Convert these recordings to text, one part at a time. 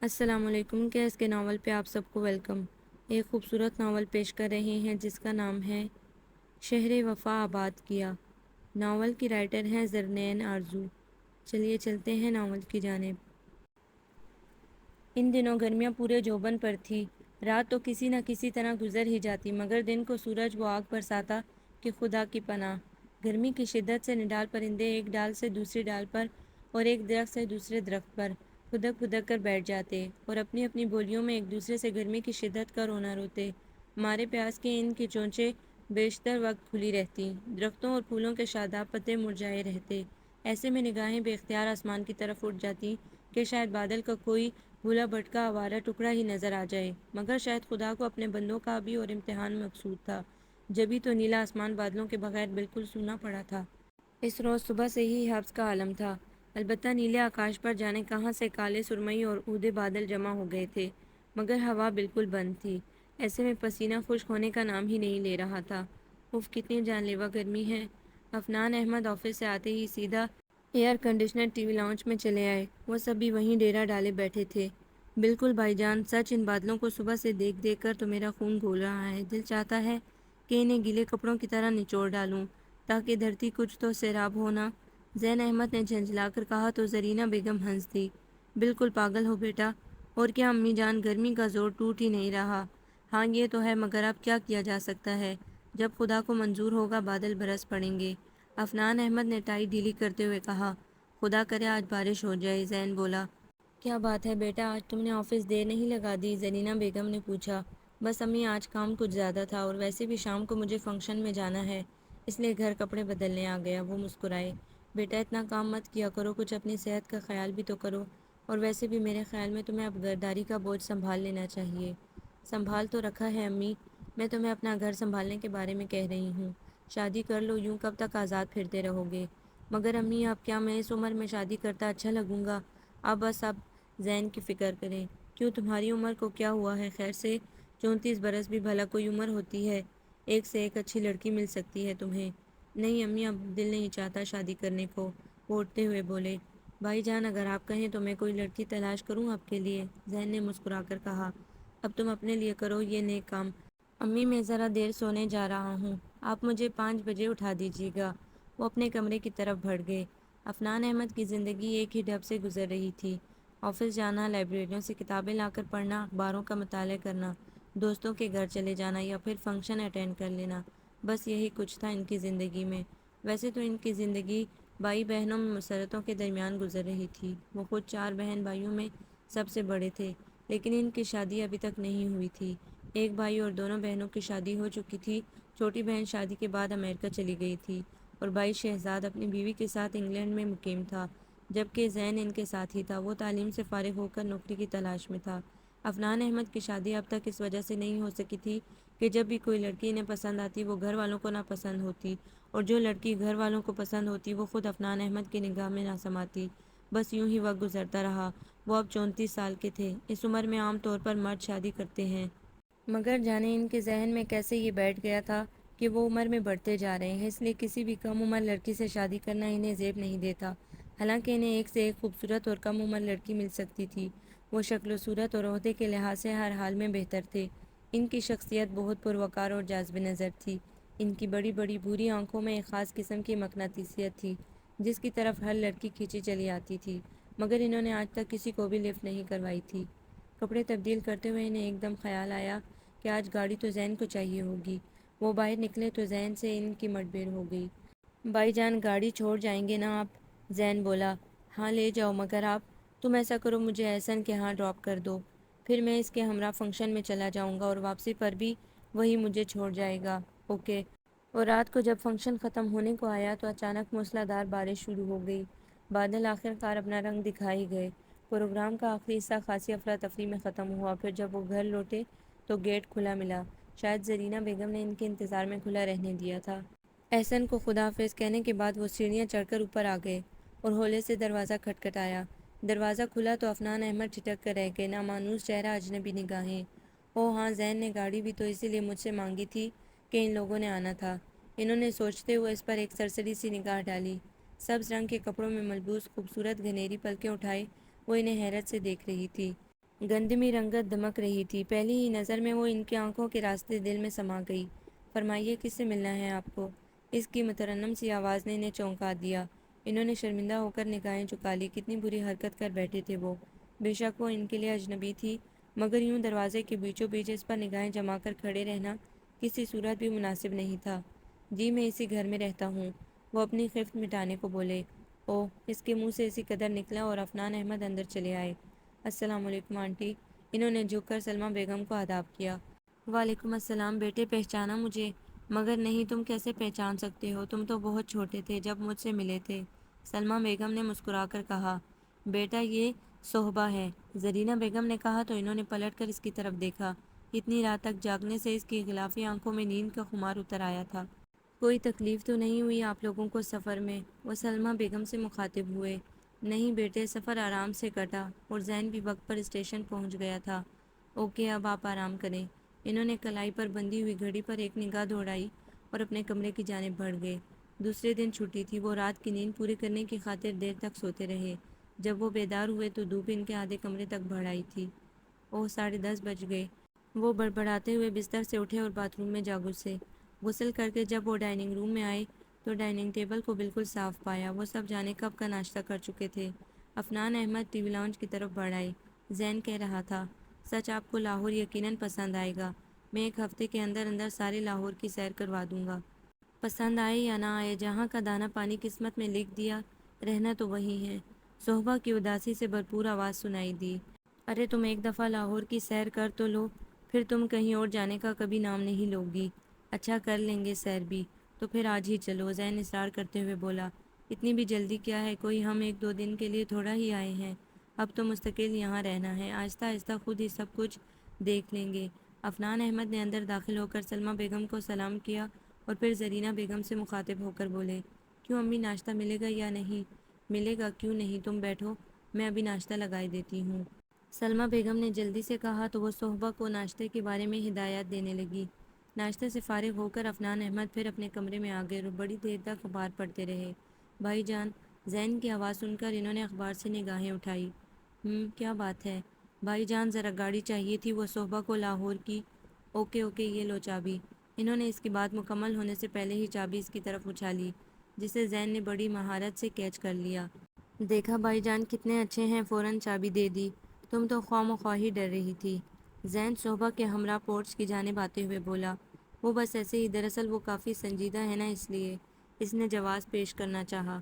السلام علیکم۔ کیس کے ناول پہ آپ سب کو ویلکم۔ ایک خوبصورت ناول پیش کر رہے ہیں جس کا نام ہے شہر وفا آباد کیا۔ ناول کی رائٹر ہیں زرنین آرزو۔ چلیے چلتے ہیں ناول کی جانب۔ ان دنوں گرمیاں پورے جوبن پر تھی۔ رات تو کسی نہ کسی طرح گزر ہی جاتی، مگر دن کو سورج وہ آگ برساتا کہ خدا کی پناہ۔ گرمی کی شدت سے نڈال پرندے ایک ڈال سے دوسری ڈال پر اور ایک درخت سے دوسرے درخت پر پھدک پھدک کر بیٹھ جاتے اور اپنی اپنی بولیوں میں ایک دوسرے سے گرمی کی شدت کا رونا روتے۔ مارے پیاس کے ان کی چونچیں بیشتر وقت کھلی رہتی، درختوں اور پھولوں کے شاداب پتے مرجھائے رہتے۔ ایسے میں نگاہیں بے اختیار آسمان کی طرف اٹھ جاتی کہ شاید بادل کا کوئی بھولا بھٹکا آوارہ ٹکڑا ہی نظر آ جائے، مگر شاید خدا کو اپنے بندوں کا بھی اور امتحان مقصود تھا، جبھی تو نیلا آسمان بادلوں کے بغیر بالکل سونا پڑا تھا۔ اس روز صبح سے ہی حبس کا عالم تھا، البتہ نیلے آکاش پر جانے کہاں سے کالے سرمئی اور اودے بادل جمع ہو گئے تھے، مگر ہوا بالکل بند تھی۔ ایسے میں پسینہ خشک ہونے کا نام ہی نہیں لے رہا تھا۔ اف کتنی جان لیوا گرمی ہے۔ عفنان احمد آفس سے آتے ہی سیدھا air conditioner T V lounge میں چلے آئے۔ وہ سب بھی وہیں ڈیرا ڈالے بیٹھے تھے۔ بالکل بھائی جان، سچ ان بادلوں کو صبح سے دیکھ دیکھ کر تو میرا خون گھول رہا ہے۔ دل چاہتا ہے کہ انہیں گیلے کپڑوں کی طرح نچوڑ ڈالوں تاکہ دھرتی کچھ تو سیراب ہو نہ۔ زین احمد نے جھنجھلا کر کہا تو زرینہ بیگم ہنس دی۔ بالکل پاگل ہو بیٹا، اور کیا امی جان، گرمی کا زور ٹوٹ ہی نہیں رہا۔ ہاں یہ تو ہے، مگر اب کیا کیا جا سکتا ہے، جب خدا کو منظور ہوگا بادل برس پڑیں گے۔ عفنان احمد نے ٹائی ڈھیلی کرتے ہوئے کہا۔ خدا کرے آج بارش ہو جائے، زین بولا۔ کیا بات ہے بیٹا، آج تم نے آفس دیر نہیں لگا دی؟ زرینہ بیگم نے پوچھا۔ بس امی، آج کام کچھ زیادہ تھا، اور ویسے بھی شام کو مجھے فنکشن میں جانا ہے، اس لیے گھر کپڑے بدلنے آ گیا۔ وہ مسکرائے۔ بیٹا اتنا کام مت کیا کرو، کچھ اپنی صحت کا خیال بھی تو کرو، اور ویسے بھی میرے خیال میں تمہیں اب گھرداری کا بوجھ سنبھال لینا چاہیے۔ سنبھال تو رکھا ہے امی، میں تمہیں اپنا گھر سنبھالنے کے بارے میں کہہ رہی ہوں۔ شادی کر لو، یوں کب تک آزاد پھرتے رہو گے؟ مگر امی، اب کیا میں اس عمر میں شادی کرتا اچھا لگوں گا؟ اب زین کی فکر کریں۔ کیوں، تمہاری عمر کو کیا ہوا ہے؟ خیر سے 34 برس بھی بھلا کوئی عمر ہوتی ہے؟ ایک سے ایک اچھی لڑکی مل سکتی ہے تمہیں۔ نہیں امی، اب دل نہیں چاہتا شادی کرنے کو، وہ اٹھتے ہوئے بولے۔ بھائی جان، اگر آپ کہیں تو میں کوئی لڑکی تلاش کروں آپ کے لیے، زین نے مسکرا کر کہا۔ اب تم اپنے لیے کرو یہ نیک کام۔ امی میں ذرا دیر سونے جا رہا ہوں، آپ مجھے 5 بجے اٹھا دیجیے گا۔ وہ اپنے کمرے کی طرف بڑھ گئے۔ عفنان احمد کی زندگی ایک ہی ڈھب سے گزر رہی تھی۔ آفس جانا، لائبریریوں سے کتابیں لا کر پڑھنا، اخباروں کا مطالعہ کرنا، دوستوں کے گھر چلے جانا یا پھر فنکشن اٹینڈ کر لینا، بس یہی کچھ تھا ان کی زندگی میں۔ ویسے تو ان کی زندگی بھائی بہنوں میں مسرتوں کے درمیان گزر رہی تھی۔ وہ خود 4 بہن بھائیوں میں سب سے بڑے تھے، لیکن ان کی شادی ابھی تک نہیں ہوئی تھی۔ ایک بھائی اور دونوں بہنوں کی شادی ہو چکی تھی۔ چھوٹی بہن شادی کے بعد امریکہ چلی گئی تھی، اور بھائی شہزاد اپنی بیوی کے ساتھ انگلینڈ میں مقیم تھا، جبکہ زین ان کے ساتھ ہی تھا۔ وہ تعلیم سے فارغ ہو کر نوکری کی تلاش میں تھا۔ عفنان احمد کی شادی اب تک اس وجہ سے نہیں ہو سکی تھی کہ جب بھی کوئی لڑکی انہیں پسند آتی وہ گھر والوں کو ناپسند ہوتی، اور جو لڑکی گھر والوں کو پسند ہوتی وہ خود عفنان احمد کی نگاہ میں نہ سماتی۔ بس یوں ہی وقت گزرتا رہا۔ وہ اب 34 سال کے تھے۔ اس عمر میں عام طور پر مرد شادی کرتے ہیں، مگر جانے ان کے ذہن میں کیسے یہ بیٹھ گیا تھا کہ وہ عمر میں بڑھتے جا رہے ہیں، اس لیے کسی بھی کم عمر لڑکی سے شادی کرنا انہیں زیب نہیں دیتا۔ حالانکہ انہیں ایک سے ایک خوبصورت اور کم عمر لڑکی مل سکتی تھی۔ وہ شکل و صورت اور عہدے کے لحاظ سے ہر حال میں بہتر تھے۔ ان کی شخصیت بہت پروقار اور جاذب نظر تھی۔ ان کی بڑی بڑی بھوری آنکھوں میں ایک خاص قسم کی مقناطیسیت تھی، جس کی طرف ہر لڑکی کھینچی چلی آتی تھی، مگر انہوں نے آج تک کسی کو بھی لفٹ نہیں کروائی تھی۔ کپڑے تبدیل کرتے ہوئے انہیں ایک دم خیال آیا کہ آج گاڑی تو زین کو چاہیے ہوگی۔ وہ باہر نکلے تو زین سے ان کی مڈبھیڑ ہو گئی۔ بھائی جان، گاڑی چھوڑ جائیں گے نا آپ؟ زین بولا۔ ہاں لے جاؤ، مگر تم ایسا کرو، مجھے احسن کے ہاں ڈراپ کر دو، پھر میں اس کے ہمراہ فنکشن میں چلا جاؤں گا اور واپسی پر بھی وہی مجھے چھوڑ جائے گا۔ اوکے۔ اور رات کو جب فنکشن ختم ہونے کو آیا تو اچانک موسلا دھار بارش شروع ہو گئی۔ بادل آخر کار اپنا رنگ دکھا ہی گئے۔ پروگرام کا آخری حصہ خاصی افراتفری میں ختم ہوا۔ پھر جب وہ گھر لوٹے تو گیٹ کھلا ملا۔ شاید زرینہ بیگم نے ان کے انتظار میں کھلا رہنے دیا تھا۔ احسن کو خدا حافظ کہنے کے بعد وہ سیڑھیاں چڑھ کر اوپر آ گئے اور ہولے سے دروازہ کھٹکھٹایا۔ دروازہ کھلا تو عفنان احمد ٹھٹک کر رہ گئے۔ نامانوس چہرہ، اجنبی نگاہیں۔ اوہ ہاں، زین نے گاڑی بھی تو اسی لیے مجھ سے مانگی تھی کہ ان لوگوں نے آنا تھا۔ انہوں نے سوچتے ہوئے اس پر ایک سرسری سی نگاہ ڈالی۔ سبز رنگ کے کپڑوں میں ملبوس خوبصورت گھنیری پلکیں اٹھائے وہ انہیں حیرت سے دیکھ رہی تھی۔ گندمی رنگت دمک رہی تھی۔ پہلی ہی نظر میں وہ ان کی آنکھوں کے راستے دل میں سما گئی۔ فرمائیے، کس سے ملنا ہے آپ کو؟ اس کی مترنم سی آواز نے انہیں چونکا دیا۔ انہوں نے شرمندہ ہو کر نگاہیں جھکا لی۔ کتنی بری حرکت کر بیٹھے تھے وہ۔ بے شک وہ ان کے لیے اجنبی تھی، مگر یوں دروازے کے بیچوں بیچ اس پر نگاہیں جما کر کھڑے رہنا کسی صورت بھی مناسب نہیں تھا۔ جی میں اسی گھر میں رہتا ہوں، وہ اپنی خفت مٹانے کو بولے۔ اوہ! اس کے منہ سے اسی قدر نکلا اور عفنان احمد اندر چلے آئے۔ السلام علیکم آنٹی، انہوں نے جھک کر سلمیٰ بیگم کو آداب کیا۔ وعلیکم السلام بیٹے، پہچانا مجھے؟ مگر نہیں، تم کیسے پہچان سکتے ہو؟ تم تو بہت چھوٹے تھے جب مجھ سے ملے تھے، سلمیٰ بیگم نے مسکرا کر کہا۔ بیٹا یہ صہبا ہے، زرینہ بیگم نے کہا تو انہوں نے پلٹ کر اس کی طرف دیکھا۔ اتنی رات تک جاگنے سے اس کی غلافی آنکھوں میں نیند کا خمار اتر آیا تھا۔ کوئی تکلیف تو نہیں ہوئی آپ لوگوں کو سفر میں؟ وہ سلمیٰ بیگم سے مخاطب ہوئے۔ نہیں بیٹے، سفر آرام سے کٹا اور زین بھی وقت پر اسٹیشن پہنچ گیا تھا۔ اوکے، اب آپ آرام کریں۔ انہوں نے کلائی پر بندھی ہوئی گھڑی پر ایک نگاہ دوڑائی اور اپنے کمرے کی جانب بڑھ گئے۔ دوسرے دن چھٹی تھی، وہ رات کی نیند پوری کرنے کی خاطر دیر تک سوتے رہے۔ جب وہ بیدار ہوئے تو دھوپ ان کے آدھے کمرے تک بڑھ آئی تھی۔ اوہ، 10:30 بج گئے۔ وہ بڑبڑاتے ہوئے بستر سے اٹھے اور باتھ روم میں جا گھسے۔ غسل کر کے جب وہ ڈائننگ روم میں آئے تو ڈائننگ ٹیبل کو بالکل صاف پایا۔ وہ سب جانے کب کا ناشتہ کر چکے تھے۔ Afnan Ahmed TV lounge کی طرف بڑھ آئے۔ زین کہہ رہا تھا، سچ آپ کو لاہور یقیناً پسند آئے گا۔ میں ایک ہفتے کے اندر اندر سارے لاہور کی سیر کروا دوں گا۔ پسند آئے یا نہ آئے، جہاں کا دانہ پانی قسمت میں لکھ دیا رہنا تو وہی ہے۔ صہبا کی اداسی سے بھرپور آواز سنائی دی۔ ارے تم ایک دفعہ لاہور کی سیر کر تو لو، پھر تم کہیں اور جانے کا کبھی نام نہیں لوگی۔ اچھا کر لیں گے سیر بھی، تو پھر آج ہی چلو، زین اصرار کرتے ہوئے بولا۔ اتنی بھی جلدی کیا ہے، کوئی ہم 1-2 دن کے لیے تھوڑا ہی آئے ہیں، اب تو مستقل یہاں رہنا ہے، آہستہ آہستہ خود ہی سب کچھ دیکھ لیں گے۔ عفنان احمد نے اندر داخل ہو کر سلمیٰ بیگم کو سلام کیا اور پھر زرینہ بیگم سے مخاطب ہو کر بولے، کیوں امی، ناشتہ ملے گا یا نہیں؟ ملے گا، کیوں نہیں، تم بیٹھو، میں ابھی ناشتہ لگائی دیتی ہوں۔ سلمیٰ بیگم نے جلدی سے کہا تو وہ صہبا کو ناشتے کے بارے میں ہدایات دینے لگی۔ ناشتے سے فارغ ہو کر عفنان احمد پھر اپنے کمرے میں آ گئے اور بڑی دیر تک اخبار پڑھتے رہے۔ بھائی جان، زین کی آواز سن کر انہوں نے اخبار سے نگاہیں اٹھائی۔ کیا بات ہے؟ بھائی جان، ذرا گاڑی چاہیے تھی وہ صہبا کو لاہور کی۔ اوکے اوکے، یہ لو چابی۔ انہوں نے اس کی بات مکمل ہونے سے پہلے ہی چابی اس کی طرف اچھالی، جسے زین نے بڑی مہارت سے کیچ کر لیا۔ دیکھا بھائی جان کتنے اچھے ہیں، فوراً چابی دے دی، تم تو خواہ مخواہ ہی ڈر رہی تھی۔ زین صہبا کے ہمراہ پورچ کی جانب آتے ہوئے بولا۔ وہ بس ایسے ہی، دراصل وہ کافی سنجیدہ ہے نا، اس لیے اس نے جواز پیش کرنا چاہا۔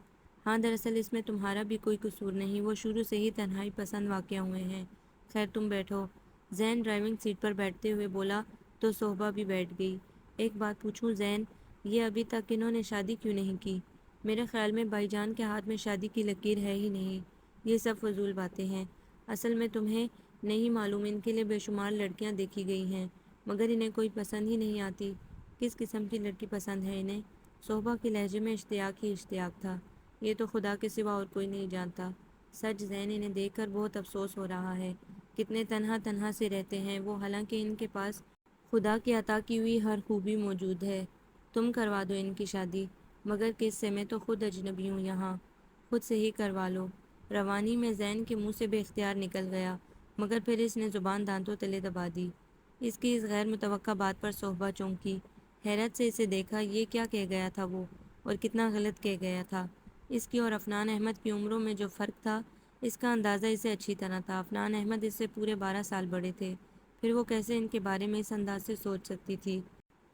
ہاں دراصل اس میں تمہارا بھی کوئی قصور نہیں، وہ شروع سے ہی تنہائی پسند واقع ہوئے ہیں۔ خیر تم بیٹھو، زین ڈرائیونگ سیٹ پر بیٹھتے ہوئے بولا تو صہبا بھی بیٹھ گئی۔ ایک بات پوچھوں زین، یہ ابھی تک انہوں نے شادی کیوں نہیں کی؟ میرے خیال میں بھائی جان کے ہاتھ میں شادی کی لکیر ہے ہی نہیں، یہ سب فضول باتیں ہیں۔ اصل میں تمہیں نہیں معلوم، ان کے لیے بے شمار لڑکیاں دیکھی گئی ہیں، مگر انہیں کوئی پسند ہی نہیں آتی۔ کس قسم کی لڑکی پسند ہے انہیں؟ صہبا کے لہجے میں اشتیاق ہی اشتیاق تھا۔ یہ تو خدا کے سوا اور کوئی نہیں جانتا۔ سچ زین، انہیں دیکھ کر بہت افسوس ہو رہا ہے، کتنے تنہا تنہا سے رہتے ہیں وہ، حالانکہ ان کے پاس خدا کی عطا کی ہوئی ہر خوبی موجود ہے۔ تم کروا دو ان کی شادی، مگر کس سے؟ میں تو خود اجنبی ہوں یہاں، خود سے ہی کروا لو۔ روانی میں زین کے منہ سے بے اختیار نکل گیا، مگر پھر اس نے زبان دانتوں تلے دبا دی۔ اس کی اس غیر متوقع بات پر صہبا چونکی، حیرت سے اسے دیکھا۔ یہ کیا کہہ گیا تھا وہ، اور کتنا غلط کہہ گیا تھا؟ اس کی اور عفنان احمد کی عمروں میں جو فرق تھا، اس کا اندازہ اسے اچھی طرح تھا۔ عفنان احمد اس سے پورے 12 سال بڑے تھے، پھر وہ کیسے ان کے بارے میں اس انداز سے سوچ سکتی تھی؟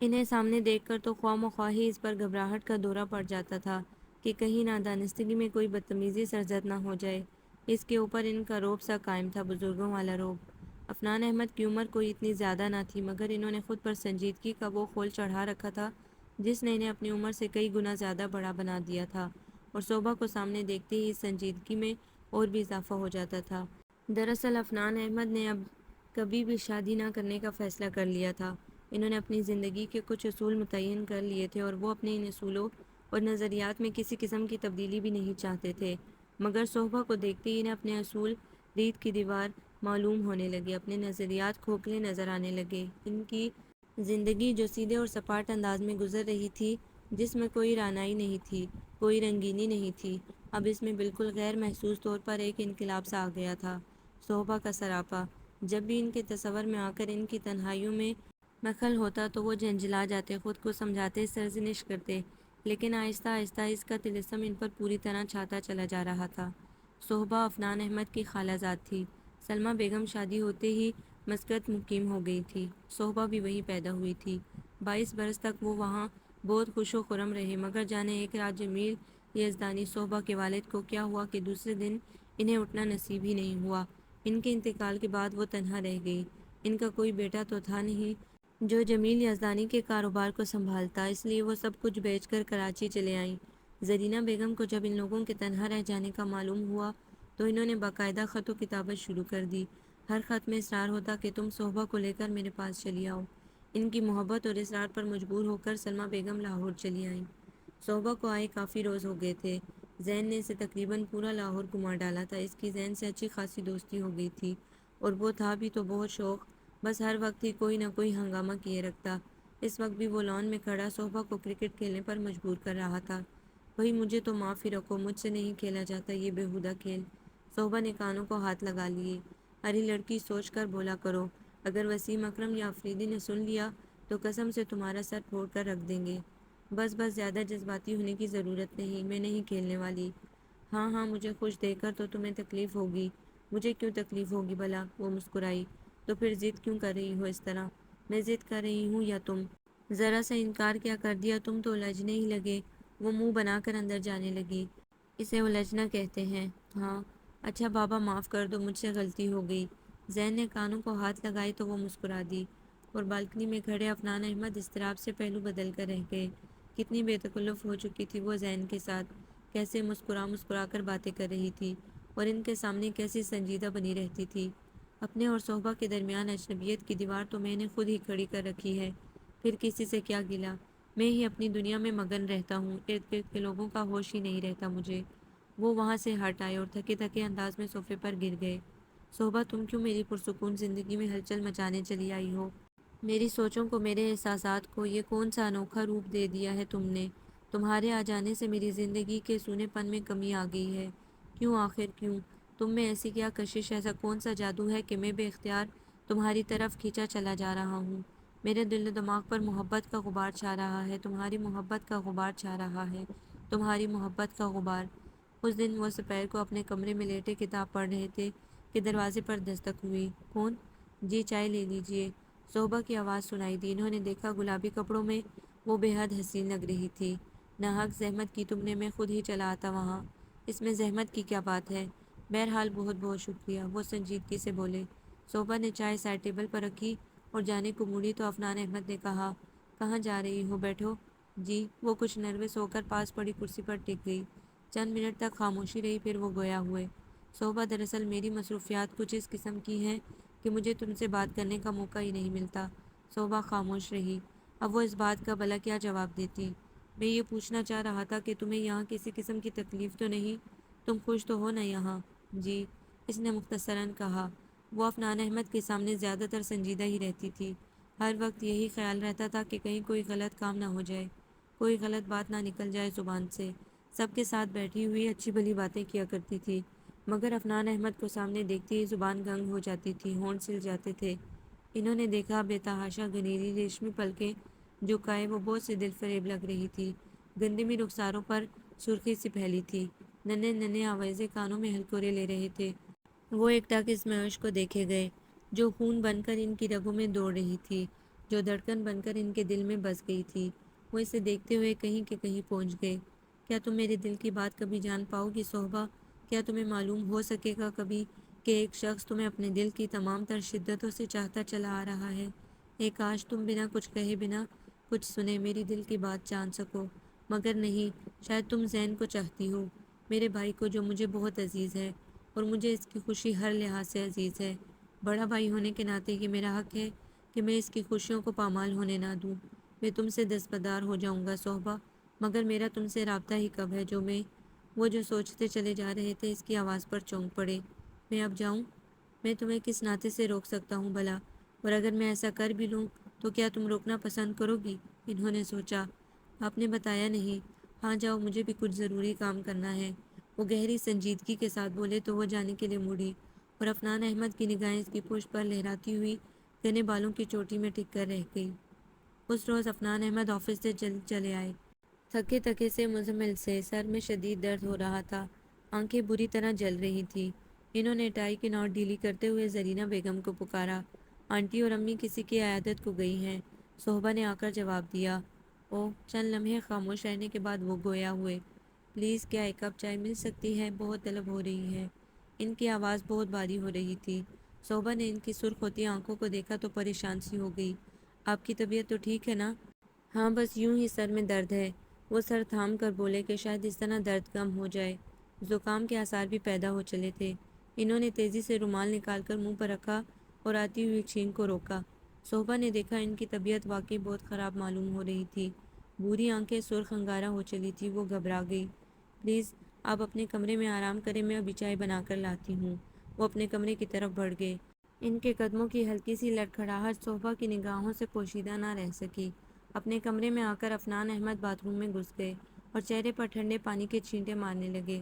انہیں سامنے دیکھ کر تو خواہ مخواہ ہی اس پر گھبراہٹ کا دورہ پڑ جاتا تھا کہ کہیں نادانستگی میں کوئی بدتمیزی سرزد نہ ہو جائے۔ اس کے اوپر ان کا رعب سا قائم تھا، بزرگوں والا رعب۔ عفنان احمد کی عمر کوئی اتنی زیادہ نہ تھی، مگر انہوں نے خود پر سنجیدگی کا وہ خول چڑھا رکھا تھا جس نے انہیں اپنی عمر سے کئی گنا زیادہ بڑا بنا دیا تھا، اور صہبا کو سامنے دیکھتے ہی اس سنجیدگی میں اور بھی اضافہ ہو جاتا تھا۔ دراصل عفنان احمد نے اب کبھی بھی شادی نہ کرنے کا فیصلہ کر لیا تھا۔ انہوں نے اپنی زندگی کے کچھ اصول متعین کر لیے تھے اور وہ اپنے ان اصولوں اور نظریات میں کسی قسم کی تبدیلی بھی نہیں چاہتے تھے، مگر صہبا کو دیکھتے ہی انہیں اپنے اصول ریت کی دیوار معلوم ہونے لگے، اپنے نظریات کھوکھلے نظر آنے لگے۔ ان کی زندگی جو سیدھے اور سپاٹ انداز میں گزر رہی تھی، جس میں کوئی رعنائی نہیں تھی، کوئی رنگینی نہیں تھی، اب اس میں بالکل غیر محسوس طور پر ایک انقلاب سا آ گیا تھا۔ صہبا کا سراپا جب بھی ان کے تصور میں آ کر ان کی تنہائیوں میں دخل ہوتا تو وہ جھنجھلا جاتے، خود کو سمجھاتے، سرزنش کرتے، لیکن آہستہ آہستہ اس کا طلسم ان پر پوری طرح چھاتا چلا جا رہا تھا۔ صہبا عفنان احمد کی خالہ زاد تھی۔ سلمیٰ بیگم شادی ہوتے ہی مسقط مقیم ہو گئی تھی۔ صہبا بھی وہیں پیدا ہوئی تھی۔ 22 برس تک وہ وہاں بہت خوش و خرم رہے، مگر جانے ایک رات جمیل یزدانی صہبا کے والد کو کیا ہوا کہ دوسرے دن انہیں اٹھنا نصیب ہی نہیں ہوا۔ ان کے انتقال کے بعد وہ تنہا رہ گئی۔ ان کا کوئی بیٹا تو تھا نہیں جو جمیل یزدانی کے کاروبار کو سنبھالتا، اس لیے وہ سب کچھ بیچ کر کراچی چلے آئیں۔ زرینہ بیگم کو جب ان لوگوں کے تنہا رہ جانے کا معلوم ہوا تو انہوں نے باقاعدہ خط و کتابت شروع کر دی۔ ہر خط میں اصرار ہوتا کہ تم صہبا کو لے کر میرے پاس چلی آؤ۔ ان کی محبت اور اصرار پر مجبور ہو کر سلمیٰ بیگم لاہور چلی آئیں۔ صہبا کو آئے کافی روز ہو گئے تھے۔ زین نے اسے تقریباً پورا لاہور گھما ڈالا تھا۔ اس کی زین سے اچھی خاصی دوستی ہو گئی تھی، اور وہ تھا بھی تو بہت شوق، بس ہر وقت ہی کوئی نہ کوئی ہنگامہ کیے رکھتا۔ اس وقت بھی وہ لان میں کھڑا صہبا کو کرکٹ کھیلنے پر مجبور کر رہا تھا۔ بھئی مجھے تو معاف ہی رکھو، مجھ سے نہیں کھیلا جاتا یہ بیہودہ کھیل۔ صہبا نے کانوں کو ہاتھ لگا لیے۔ ارے لڑکی، سوچ کر بولا کرو، اگر وسیم اکرم یا افریدی نے سن لیا تو قسم سے تمہارا سر پھوڑ کر رکھ دیں گے۔ بس بس، زیادہ جذباتی ہونے کی ضرورت نہیں، میں نہیں کھیلنے والی۔ ہاں ہاں، مجھے خوش دیکھ کر تو تمہیں تکلیف ہوگی۔ مجھے کیوں تکلیف ہوگی بھلا؟ وہ مسکرائی۔ تو پھر ضد کیوں کر رہی ہو اس طرح؟ میں ضد کر رہی ہوں یا تم؟ ذرا سا انکار کیا کر دیا تم تو الجھنے ہی لگے۔ وہ منہ بنا کر اندر جانے لگی۔ اسے الجھنا کہتے ہیں؟ ہاں۔ اچھا بابا معاف کر دو، مجھ سے غلطی ہو گئی۔ زین نے کانوں کو ہاتھ لگائے تو وہ مسکرا دی، اور بالکنی میں کھڑے عفنان احمد اضطراب سے پہلو بدل کر رہ گئے۔ کتنی بے تکلف ہو چکی تھی وہ زین کے ساتھ، کیسے مسکرا مسکرا کر باتیں کر رہی تھی، اور ان کے سامنے کیسی سنجیدہ بنی رہتی تھی۔ اپنے اور صہبا کے درمیان اجنبیت کی دیوار تو میں نے خود ہی کھڑی کر رکھی ہے، پھر کسی سے کیا گلہ؟ میں ہی اپنی دنیا میں مگن رہتا ہوں، ارد گرد کے لوگوں کا ہوش ہی نہیں رہتا مجھے۔ وہ وہاں سے ہٹ آئے اور تھکے تھکے انداز میں صوفے پر گر گئے۔ صہبا، تم کیوں میری پرسکون زندگی میں ہلچل مچانے چلی آئی ہو؟ میری سوچوں کو، میرے احساسات کو یہ کون سا انوکھا روپ دے دیا ہے تم نے؟ تمہارے آ جانے سے میری زندگی کے سونے پن میں کمی آ گئی ہے۔ کیوں آخر کیوں؟ تم میں ایسی کیا کشش، ایسا کون سا جادو ہے کہ میں بے اختیار تمہاری طرف کھینچا چلا جا رہا ہوں؟ میرے دل و دماغ پر محبت کا غبار چھا رہا ہے، تمہاری محبت کا غبار چھا رہا ہے، تمہاری محبت کا غبار۔ اس دن وہ دوپہر کو اپنے کمرے میں لیٹے کتاب پڑھ رہے تھے کہ دروازے پر دستک ہوئی۔ کون؟ جی چائے لے لیجئے۔ صہبا کی آواز سنائی دی۔ انہوں نے دیکھا گلابی کپڑوں میں وہ بے حد حسین لگ رہی تھی۔ ناحق زحمت کی تم نے، میں خود ہی چلا آتا وہاں۔ اس میں زحمت کی کیا بات ہے؟ بہرحال بہت بہت شکریہ، وہ سنجیدگی سے بولے۔ صہبا نے چائے سائڈ ٹیبل پر رکھی اور جانے کو مڑی تو عفنان احمد نے کہا، کہاں جا رہی ہو؟ بیٹھو۔ جی۔ وہ کچھ نروس ہو کر پاس پڑی کرسی پر ٹک گئی۔ چند منٹ تک خاموشی رہی، پھر وہ گویا ہوئے۔ صہبا، دراصل میری مصروفیات کچھ اس قسم کی ہیں کہ مجھے تم سے بات کرنے کا موقع ہی نہیں ملتا۔ صہبا خاموش رہی۔ اب وہ اس بات کا بھلا کیا جواب دیتی؟ میں یہ پوچھنا چاہ رہا تھا کہ تمہیں یہاں کسی قسم کی تکلیف تو نہیں؟ تم خوش تو ہو نا یہاں؟ جی، اس نے مختصراً کہا۔ وہ عفنان احمد کے سامنے زیادہ تر سنجیدہ ہی رہتی تھی۔ ہر وقت یہی خیال رہتا تھا کہ کہیں کوئی غلط کام نہ ہو جائے، کوئی غلط بات نہ نکل جائے زبان سے۔ سب کے ساتھ بیٹھی ہوئی اچھی بھلی باتیں کیا کرتی تھی، مگر عفنان احمد کو سامنے دیکھتے ہی زبان گنگ ہو جاتی تھی، ہونٹ سل جاتے تھے۔ انہوں نے دیکھا بے تحاشا گھنیری ریشمی پلکیں جھکائے وہ بہت سی دل فریب لگ رہی تھی۔ گندمی رخساروں پر سرخی سی پھیلی تھی، ننھے ننھے آویزے کانوں میں ہلکورے لے رہے تھے۔ وہ ایک ٹک اسمیش کو دیکھے گئے، جو خون بن کر ان کی رگوں میں دوڑ رہی تھی، جو دھڑکن بن کر ان کے دل میں بس گئی تھی۔ وہ اسے دیکھتے ہوئے کہیں کہ کہیں پہنچ گئے۔ کیا تم میرے دل کی بات کبھی جان پاؤ گی صہبا؟ کیا تمہیں معلوم ہو سکے گا کبھی کہ ایک شخص تمہیں اپنے دل کی تمام تر شدتوں سے چاہتا چلا آ رہا ہے؟ کاش تم بنا کچھ کہے، بنا کچھ سنے میری دل کی بات جان سکو، مگر نہیں۔ شاید تم زین کو چاہتی ہو، میرے بھائی کو، جو مجھے بہت عزیز ہے، اور مجھے اس کی خوشی ہر لحاظ سے عزیز ہے۔ بڑا بھائی ہونے کے ناطے یہ میرا حق ہے کہ میں اس کی خوشیوں کو پامال ہونے نہ دوں۔ میں تم سے دستبردار ہو جاؤں گا صہبا، مگر میرا تم سے رابطہ ہی کب ہے جو میں… وہ جو سوچتے چلے جا رہے تھے اس کی آواز پر چونک پڑے۔ میں اب جاؤں؟ میں تمہیں کس ناطے سے روک سکتا ہوں بھلا؟ اور اگر میں ایسا کر بھی لوں تو کیا تم روکنا پسند کرو گی؟ انہوں نے سوچا۔ آپ نے بتایا نہیں۔ ہاں جاؤ، مجھے بھی کچھ ضروری کام کرنا ہے۔ وہ گہری سنجیدگی کے ساتھ بولے تو وہ جانے کے لیے مڑی، اور عفنان احمد کی نگاہیں اس کی پشت پر لہراتی ہوئی گھنے بالوں کی چوٹی میں ٹک کر رہ گئی۔ اس روز عفنان احمد آفس سے جلد چلے آئے، تھکے تھکے سے، مزمل سے، سر میں شدید درد ہو رہا تھا، آنکھیں بری طرح جل رہی تھی۔ انہوں نے ٹائی کی نوٹ ڈھیلی کرتے ہوئے زرینہ بیگم کو پکارا۔ آنٹی اور امی کسی کی عیادت کو گئی ہیں، صہبا نے آ کر جواب دیا۔ اوہ، چند لمحے خاموش رہنے کے بعد وہ گویا ہوئے۔ پلیز کیا ایک کپ چائے مل سکتی ہے؟ بہت طلب ہو رہی ہے۔ ان کی آواز بہت بھاری ہو رہی تھی۔ صہبا نے ان کی سرخ ہوتی آنکھوں کو دیکھا تو پریشان سی ہو گئی۔ آپ کی طبیعت تو ٹھیک ہے نا؟ ہاں، بس یوں ہی سر میں درد ہے۔ وہ سر تھام کر بولے کہ شاید اس طرح درد کم ہو جائے۔ زکام کے آثار بھی پیدا ہو چلے تھے۔ انہوں نے تیزی سے رومال نکال کر منہ پر رکھا اور آتی ہوئی چھینک کو روکا۔ صہبا نے دیکھا ان کی طبیعت واقعی بہت خراب معلوم ہو رہی تھی۔ بوری آنکھیں سرخ انگارہ ہو چلی تھی۔ وہ گھبرا گئی۔ پلیز آپ اپنے کمرے میں آرام کریں، میں ابھی چائے بنا کر لاتی ہوں۔ وہ اپنے کمرے کی طرف بڑھ گئے۔ ان کے قدموں کی ہلکی سی لڑکھڑاہٹ صہبا کی نگاہوں سے پوشیدہ نہ رہ سکی۔ اپنے کمرے میں آ کر عفنان احمد باتھ روم میں گھس گئے اور چہرے پر ٹھنڈے پانی کے چھینٹے مارنے لگے۔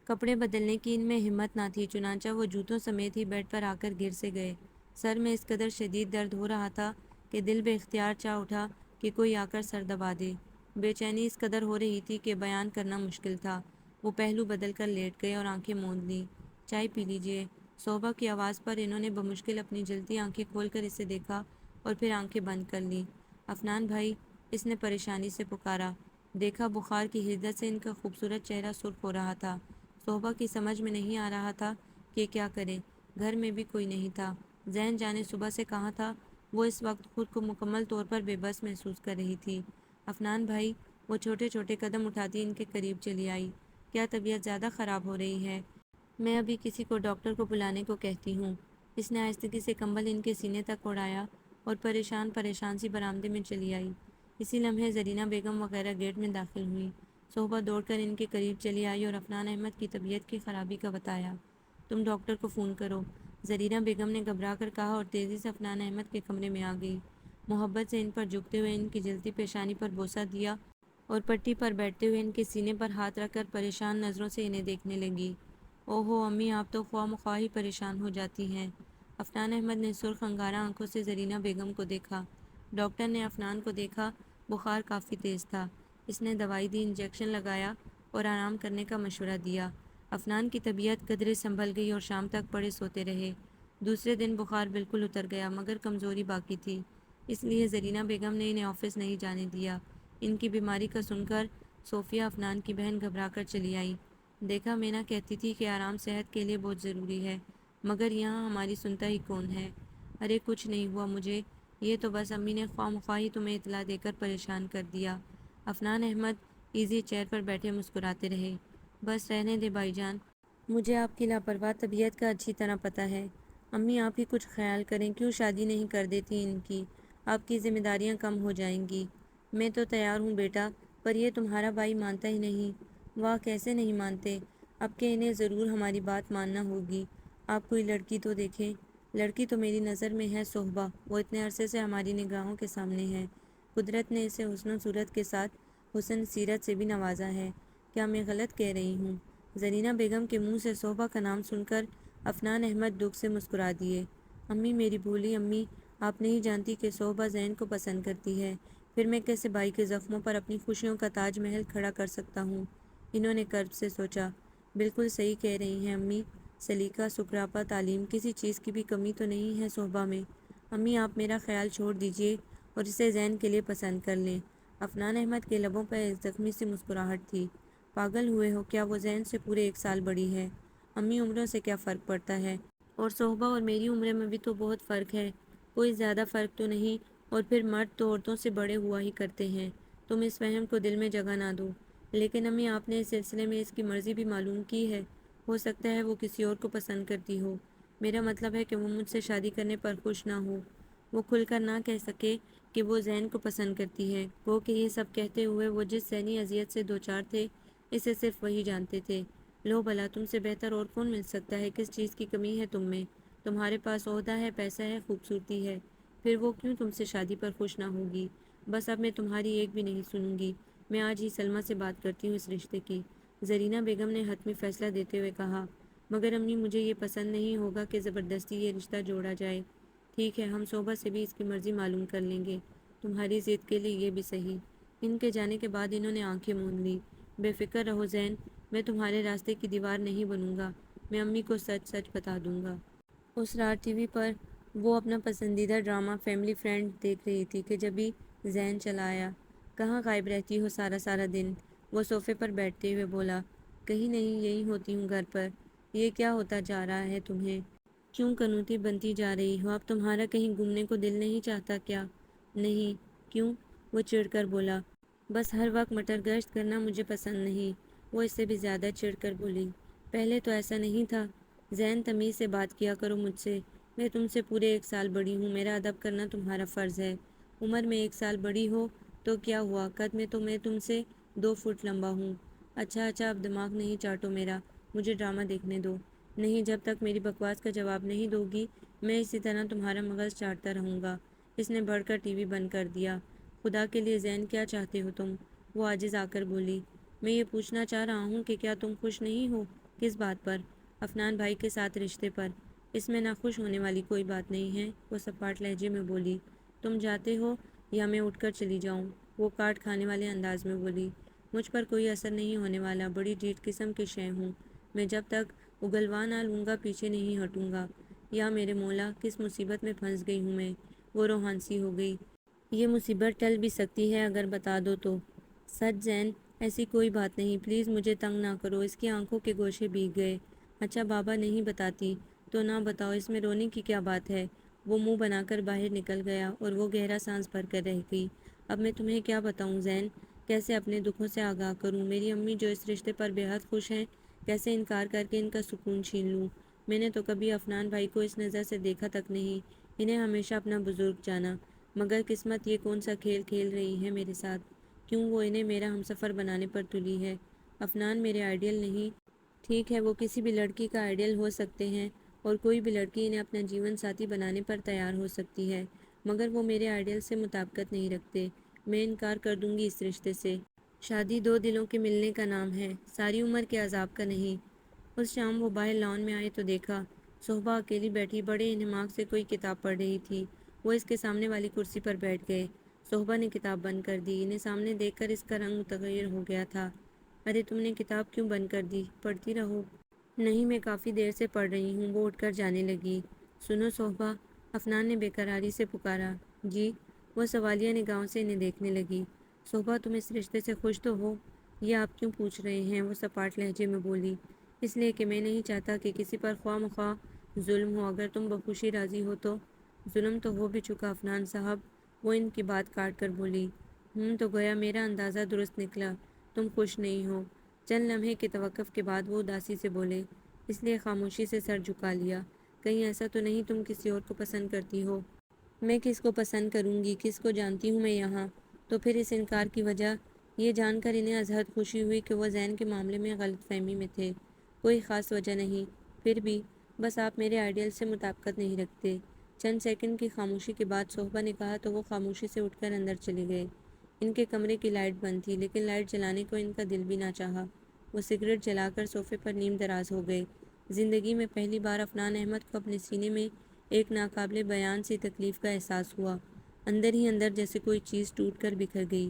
کپڑے بدلنے کی ان میں ہمت نہ تھی، چنانچہ وہ جوتوں سمیت ہی بیڈ پر آ کر گر سے گئے۔ سر میں اس قدر شدید درد ہو رہا تھا کہ دل بے اختیار چاہ اٹھا کہ کوئی آ کر سر دبا دے۔ بے چینی اس قدر ہو رہی تھی کہ بیان کرنا مشکل تھا۔ وہ پہلو بدل کر لیٹ گئے اور آنکھیں موند لیں۔ چائے پی لیجئے۔ صہبا کی آواز پر انہوں نے بمشکل اپنی جلتی آنکھیں کھول کر اسے دیکھا اور پھر آنکھیں بند کر لیں۔ عفنان بھائی، اس نے پریشانی سے پکارا۔ دیکھا بخار کی حدت سے ان کا خوبصورت چہرہ سرخ ہو رہا تھا۔ صہبا کی سمجھ میں نہیں آ رہا تھا کہ کیا کرے۔ گھر میں بھی کوئی نہیں تھا۔ ذہن جانے صبح سے کہاں تھا۔ وہ اس وقت خود کو مکمل طور پر بے بس محسوس کر رہی تھی۔ عفنان بھائی، وہ چھوٹے چھوٹے قدم اٹھاتی ان کے قریب چلی آئی۔ کیا طبیعت زیادہ خراب ہو رہی ہے؟ میں ابھی کسی کو ڈاکٹر کو بلانے کو کہتی ہوں۔ اس نے آہستگی سے کمبل ان کے سینے تک اڑایا اور پریشان سی برآمدے میں چلی آئی۔ اسی لمحے زرینہ بیگم وغیرہ گیٹ میں داخل ہوئی۔ صہبا دوڑ کر ان کے قریب چلی آئی اور عفنان احمد کی طبیعت کی خرابی کا بتایا۔ تم ڈاکٹر کو فون کرو، زرینہ بیگم نے گھبرا کر کہا اور تیزی سے عفنان احمد کے کمرے میں آ گئی۔ محبت سے ان پر جھکتے ہوئے ان کی جلتی پیشانی پر بوسہ دیا اور پٹی پر بیٹھتے ہوئے ان کے سینے پر ہاتھ رکھ کر پریشان نظروں سے انہیں دیکھنے لگی۔ اوہو امی، آپ تو خواہ مخواہ ہی پریشان ہو جاتی ہیں۔ عفنان احمد نے سرخ انگارہ آنکھوں سے زرینہ بیگم کو دیکھا۔ ڈاکٹر نے عفنان کو دیکھا۔ بخار کافی تیز تھا۔ اس نے دوائی دی، انجیکشن لگایا اور آرام کرنے کا مشورہ دیا۔ عفنان کی طبیعت قدرے سنبھل گئی اور شام تک پڑے سوتے رہے۔ دوسرے دن بخار بالکل اتر گیا مگر کمزوری باقی تھی، اس لیے زرینہ بیگم نے انہیں آفس نہیں جانے دیا۔ ان کی بیماری کا سن کر صوفیہ، عفنان کی بہن، گھبرا کر چلی آئی۔ دیکھا، مینا کہتی تھی کہ آرام صحت کے لیے بہت ضروری ہے، مگر یہاں ہماری سنتا ہی کون ہے۔ ارے کچھ نہیں ہوا مجھے، یہ تو بس امی نے خواہ مخواہ ہی تمہیں اطلاع دے کر پریشان کر دیا۔ عفنان احمد ایزی چیئر پر بیٹھے مسکراتے رہے۔ بس رہنے دے بھائی جان، مجھے آپ کی لاپرواہ طبیعت کا اچھی طرح پتہ ہے۔ امی آپ ہی کچھ خیال کریں، کیوں شادی نہیں کر دیتی ان کی؟ آپ کی ذمہ داریاں کم ہو جائیں گی۔ میں تو تیار ہوں بیٹا، پر یہ تمہارا بھائی مانتا ہی نہیں۔ واہ، کیسے نہیں مانتے؟ اب کہ انہیں ضرور ہماری بات ماننا ہوگی۔ آپ کوئی لڑکی تو دیکھیں۔ لڑکی تو میری نظر میں ہے صہبا، وہ اتنے عرصے سے ہماری نگاہوں کے سامنے ہے۔ قدرت نے اسے حسن و صورت کے ساتھ حسن سیرت سے بھی نوازا ہے۔ کیا میں غلط کہہ رہی ہوں؟ زرینہ بیگم کے منہ سے صہبا کا نام سن کر عفنان احمد دکھ سے مسکرا دیے۔ امی میری بھولی امی، آپ نہیں جانتی کہ صہبا زین کو پسند کرتی ہے، پھر میں کیسے بھائی کے زخموں پر اپنی خوشیوں کا تاج محل کھڑا کر سکتا ہوں؟ انہوں نے کرب سے سوچا۔ بالکل صحیح کہہ رہی ہیں امی، سلیقہ، سکراپا، تعلیم، کسی چیز کی بھی کمی تو نہیں ہے صہبا میں۔ امی آپ میرا خیال چھوڑ دیجئے اور اسے زین کے لیے پسند کر لیں۔ عفنان احمد کے لبوں پر ایک زخمی سی مسکراہٹ تھی۔ پاگل ہوئے ہو کیا؟ وہ زین سے پورے 1 سال بڑی ہے۔ امی عمروں سے کیا فرق پڑتا ہے؟ اور صہبا اور میری عمر میں بھی تو بہت فرق ہے۔ کوئی زیادہ فرق تو نہیں، اور پھر مرد تو عورتوں سے بڑے ہوا ہی کرتے ہیں۔ تم اس وہم کو دل میں جگہ نہ دو۔ لیکن امی آپ نے اس سلسلے میں اس کی مرضی بھی معلوم کی ہے؟ ہو سکتا ہے وہ کسی اور کو پسند کرتی ہو۔ میرا مطلب ہے کہ وہ مجھ سے شادی کرنے پر خوش نہ ہو۔ وہ کھل کر نہ کہہ سکے کہ وہ زین کو پسند کرتی ہے۔ گو کہ یہ سب کہتے ہوئے وہ جس ذہنی اذیت سے دوچار تھے، اسے صرف وہی جانتے تھے۔ لو بھلا، تم سے بہتر اور کون مل سکتا ہے؟ کس چیز کی کمی ہے تم میں؟ تمہارے پاس عہدہ ہے، پیسہ ہے، خوبصورتی ہے، پھر وہ کیوں تم سے شادی پر خوش نہ ہوگی؟ بس اب میں تمہاری ایک بھی نہیں سنوں گی۔ میں آج ہی سلمیٰ سے بات کرتی ہوں اس رشتے کی، زرینہ بیگم نے حتمی فیصلہ دیتے ہوئے کہا۔ مگر امی مجھے یہ پسند نہیں ہوگا کہ زبردستی یہ رشتہ جوڑا جائے۔ ٹھیک ہے، ہم صوبہ سے بھی اس کی مرضی معلوم کر لیں گے، تمہاری ضد کے لیے یہ بھی صحیح۔ ان کے جانے کے بعد انہوں نے آنکھیں موند لی۔ بے فکر رہو زین، میں تمہارے راستے کی دیوار نہیں بنوں گا، میں امی کو سچ سچ بتا دوں گا۔ اس رات ٹی وی پر وہ اپنا پسندیدہ ڈرامہ فیملی فرینڈ دیکھ رہی تھی کہ جبھی زین چلا آیا۔ کہاں غائب رہتی ہو سارا سارا دن؟ وہ صوفے پر بیٹھتے ہوئے بولا۔ کہیں نہیں، یہی ہوتی ہوں گھر پر۔ یہ کیا ہوتا جا رہا ہے تمہیں؟ کیوں کنوتی بنتی جا رہی ہو؟ اب تمہارا کہیں گھومنے کو دل نہیں چاہتا کیا؟ نہیں۔ کیوں؟ وہ چڑ کر بولا۔ بس ہر وقت مٹر گشت کرنا مجھے پسند نہیں۔ وہ اس سے بھی زیادہ چڑ کر بولی۔ پہلے تو ایسا نہیں تھا۔ زین، تمیز سے بات کیا کرو مجھ سے، میں تم سے پورے 1 سال بڑی ہوں، میرا ادب کرنا تمہارا فرض ہے۔ عمر میں 1 سال بڑی ہو تو کیا ہوا، قد میں تو میں تم سے 2 فٹ لمبا ہوں۔ اچھا اب دماغ نہیں چاٹو میرا، مجھے ڈرامہ دیکھنے دو۔ نہیں، جب تک میری بکواس کا جواب نہیں دو گی میں اسی طرح تمہارا مغز چاٹتا رہوں گا۔ اس نے بڑھ کر ٹی وی بند کر دیا۔ خدا کے لیے زین، کیا چاہتے ہو تم؟ وہ عاجز آ کر بولی۔ میں یہ پوچھنا چاہ رہا ہوں کہ کیا تم خوش نہیں ہو؟ کس بات پر؟ عفنان بھائی کے ساتھ رشتے پر۔ اس میں ناخوش ہونے والی کوئی بات نہیں ہے، وہ سپاٹ لہجے میں بولی۔ تم جاتے ہو یا میں اٹھ کر چلی جاؤں؟ وہ کاٹ کھانے والے انداز میں بولی۔ مجھ پر کوئی اثر نہیں ہونے والا، بڑی ڈیٹ قسم کی شے ہوں میں، جب تک اگلوا نہ لوں گا پیچھے نہیں ہٹوں گا۔ یا میرے مولا، کس مصیبت میں پھنس گئی ہوں میں؟ وہ روحان سی ہو گئی۔ یہ مصیبت ٹل بھی سکتی ہے اگر بتا دو تو۔ سچ زین، ایسی کوئی بات نہیں، پلیز مجھے تنگ نہ کرو۔ اس کی آنکھوں کے گوشے بھیگ گئے۔ اچھا بابا نہیں بتاتی تو نہ بتاؤ، اس میں رونے کی کیا بات ہے؟ وہ منہ بنا کر باہر نکل گیا اور وہ گہرا سانس بھر کر رہ گئی۔ اب میں تمہیں کیا بتاؤں زین، کیسے اپنے دکھوں سے آگاہ کروں؟ میری امی جو اس رشتے پر بے حد خوش ہیں، کیسے انکار کر کے ان کا سکون چھین لوں؟ میں نے تو کبھی عفنان بھائی کو اس نظر سے دیکھا تک نہیں، انہیں ہمیشہ اپنا بزرگ جانا، مگر قسمت یہ کون سا کھیل کھیل رہی ہے میرے ساتھ؟ کیوں وہ انہیں میرا ہمسفر بنانے پر تلی ہے؟ عفنان میرے آئیڈیل نہیں۔ ٹھیک ہے، وہ کسی بھی لڑکی کا آئیڈیل ہو سکتے ہیں اور کوئی بھی لڑکی انہیں اپنا جیون ساتھی بنانے پر تیار ہو سکتی ہے، مگر وہ میرے آئیڈیل سے مطابقت نہیں رکھتے۔ میں انکار کر دوں گی اس رشتے سے۔ شادی 2 دلوں کے ملنے کا نام ہے، ساری عمر کے عذاب کا نہیں۔ اس شام وہ باہر لان میں آئے تو دیکھا صہبا اکیلی بیٹھی بڑے انہماک سے کوئی کتاب پڑھ رہی تھی۔ وہ اس کے سامنے والی کرسی پر بیٹھ گئے۔ صہبا نے کتاب بند کر دی۔ انہیں سامنے دیکھ کر اس کا رنگ متغیر ہو گیا تھا۔ ارے تم نے کتاب کیوں بند کر دی؟ پڑھتی رہو۔ نہیں، میں کافی دیر سے پڑھ رہی ہوں۔ وہ اٹھ کر جانے لگی۔ سنو صہبا، عفنان نے بے قراری سے پکارا۔ جی؟ وہ سوالیہ نگاہوں سے انہیں دیکھنے لگی۔ صہبا، تم اس رشتے سے خوش تو ہو؟ یہ آپ کیوں پوچھ رہے ہیں؟ وہ سپاٹ لہجے میں بولی۔ اس لیے کہ میں نہیں چاہتا کہ کسی پر خواہ مخواہ ظلم ہو، اگر تم بخوشی راضی ہو تو۔ ظلم تو ہو بھی چکا عفنان صاحب، وہ ان کی بات کاٹ کر بولی۔ تو گویا میرا اندازہ درست نکلا، تم خوش نہیں ہو۔ چند لمحے کے توقف کے بعد وہ اداسی سے بولے۔ اس لیے خاموشی سے سر جھکا لیا۔ کہیں ایسا تو نہیں تم کسی اور کو پسند کرتی ہو؟ میں کس کو پسند کروں گی؟ کس کو جانتی ہوں میں یہاں؟ تو پھر اس انکار کی وجہ؟ یہ جان کر انہیں از حد خوشی ہوئی کہ وہ زین کے معاملے میں غلط فہمی میں تھے۔ کوئی خاص وجہ نہیں، پھر بھی بس آپ میرے آئیڈیل سے مطابقت نہیں رکھتے۔ چند سیکنڈ کی خاموشی کے بعد صہبا نے کہا تو وہ خاموشی سے اٹھ کر اندر چلے گئے۔ ان کے کمرے کی لائٹ بند تھی، لیکن لائٹ جلانے کو ان کا دل بھی نہ چاہا۔ وہ سگریٹ جلا کر صوفے پر نیم دراز ہو گئے۔ زندگی میں پہلی بار عفنان احمد کو اپنے سینے میں ایک ناقابل بیان سی تکلیف کا احساس ہوا۔ اندر ہی اندر جیسے کوئی چیز ٹوٹ کر بکھر گئی۔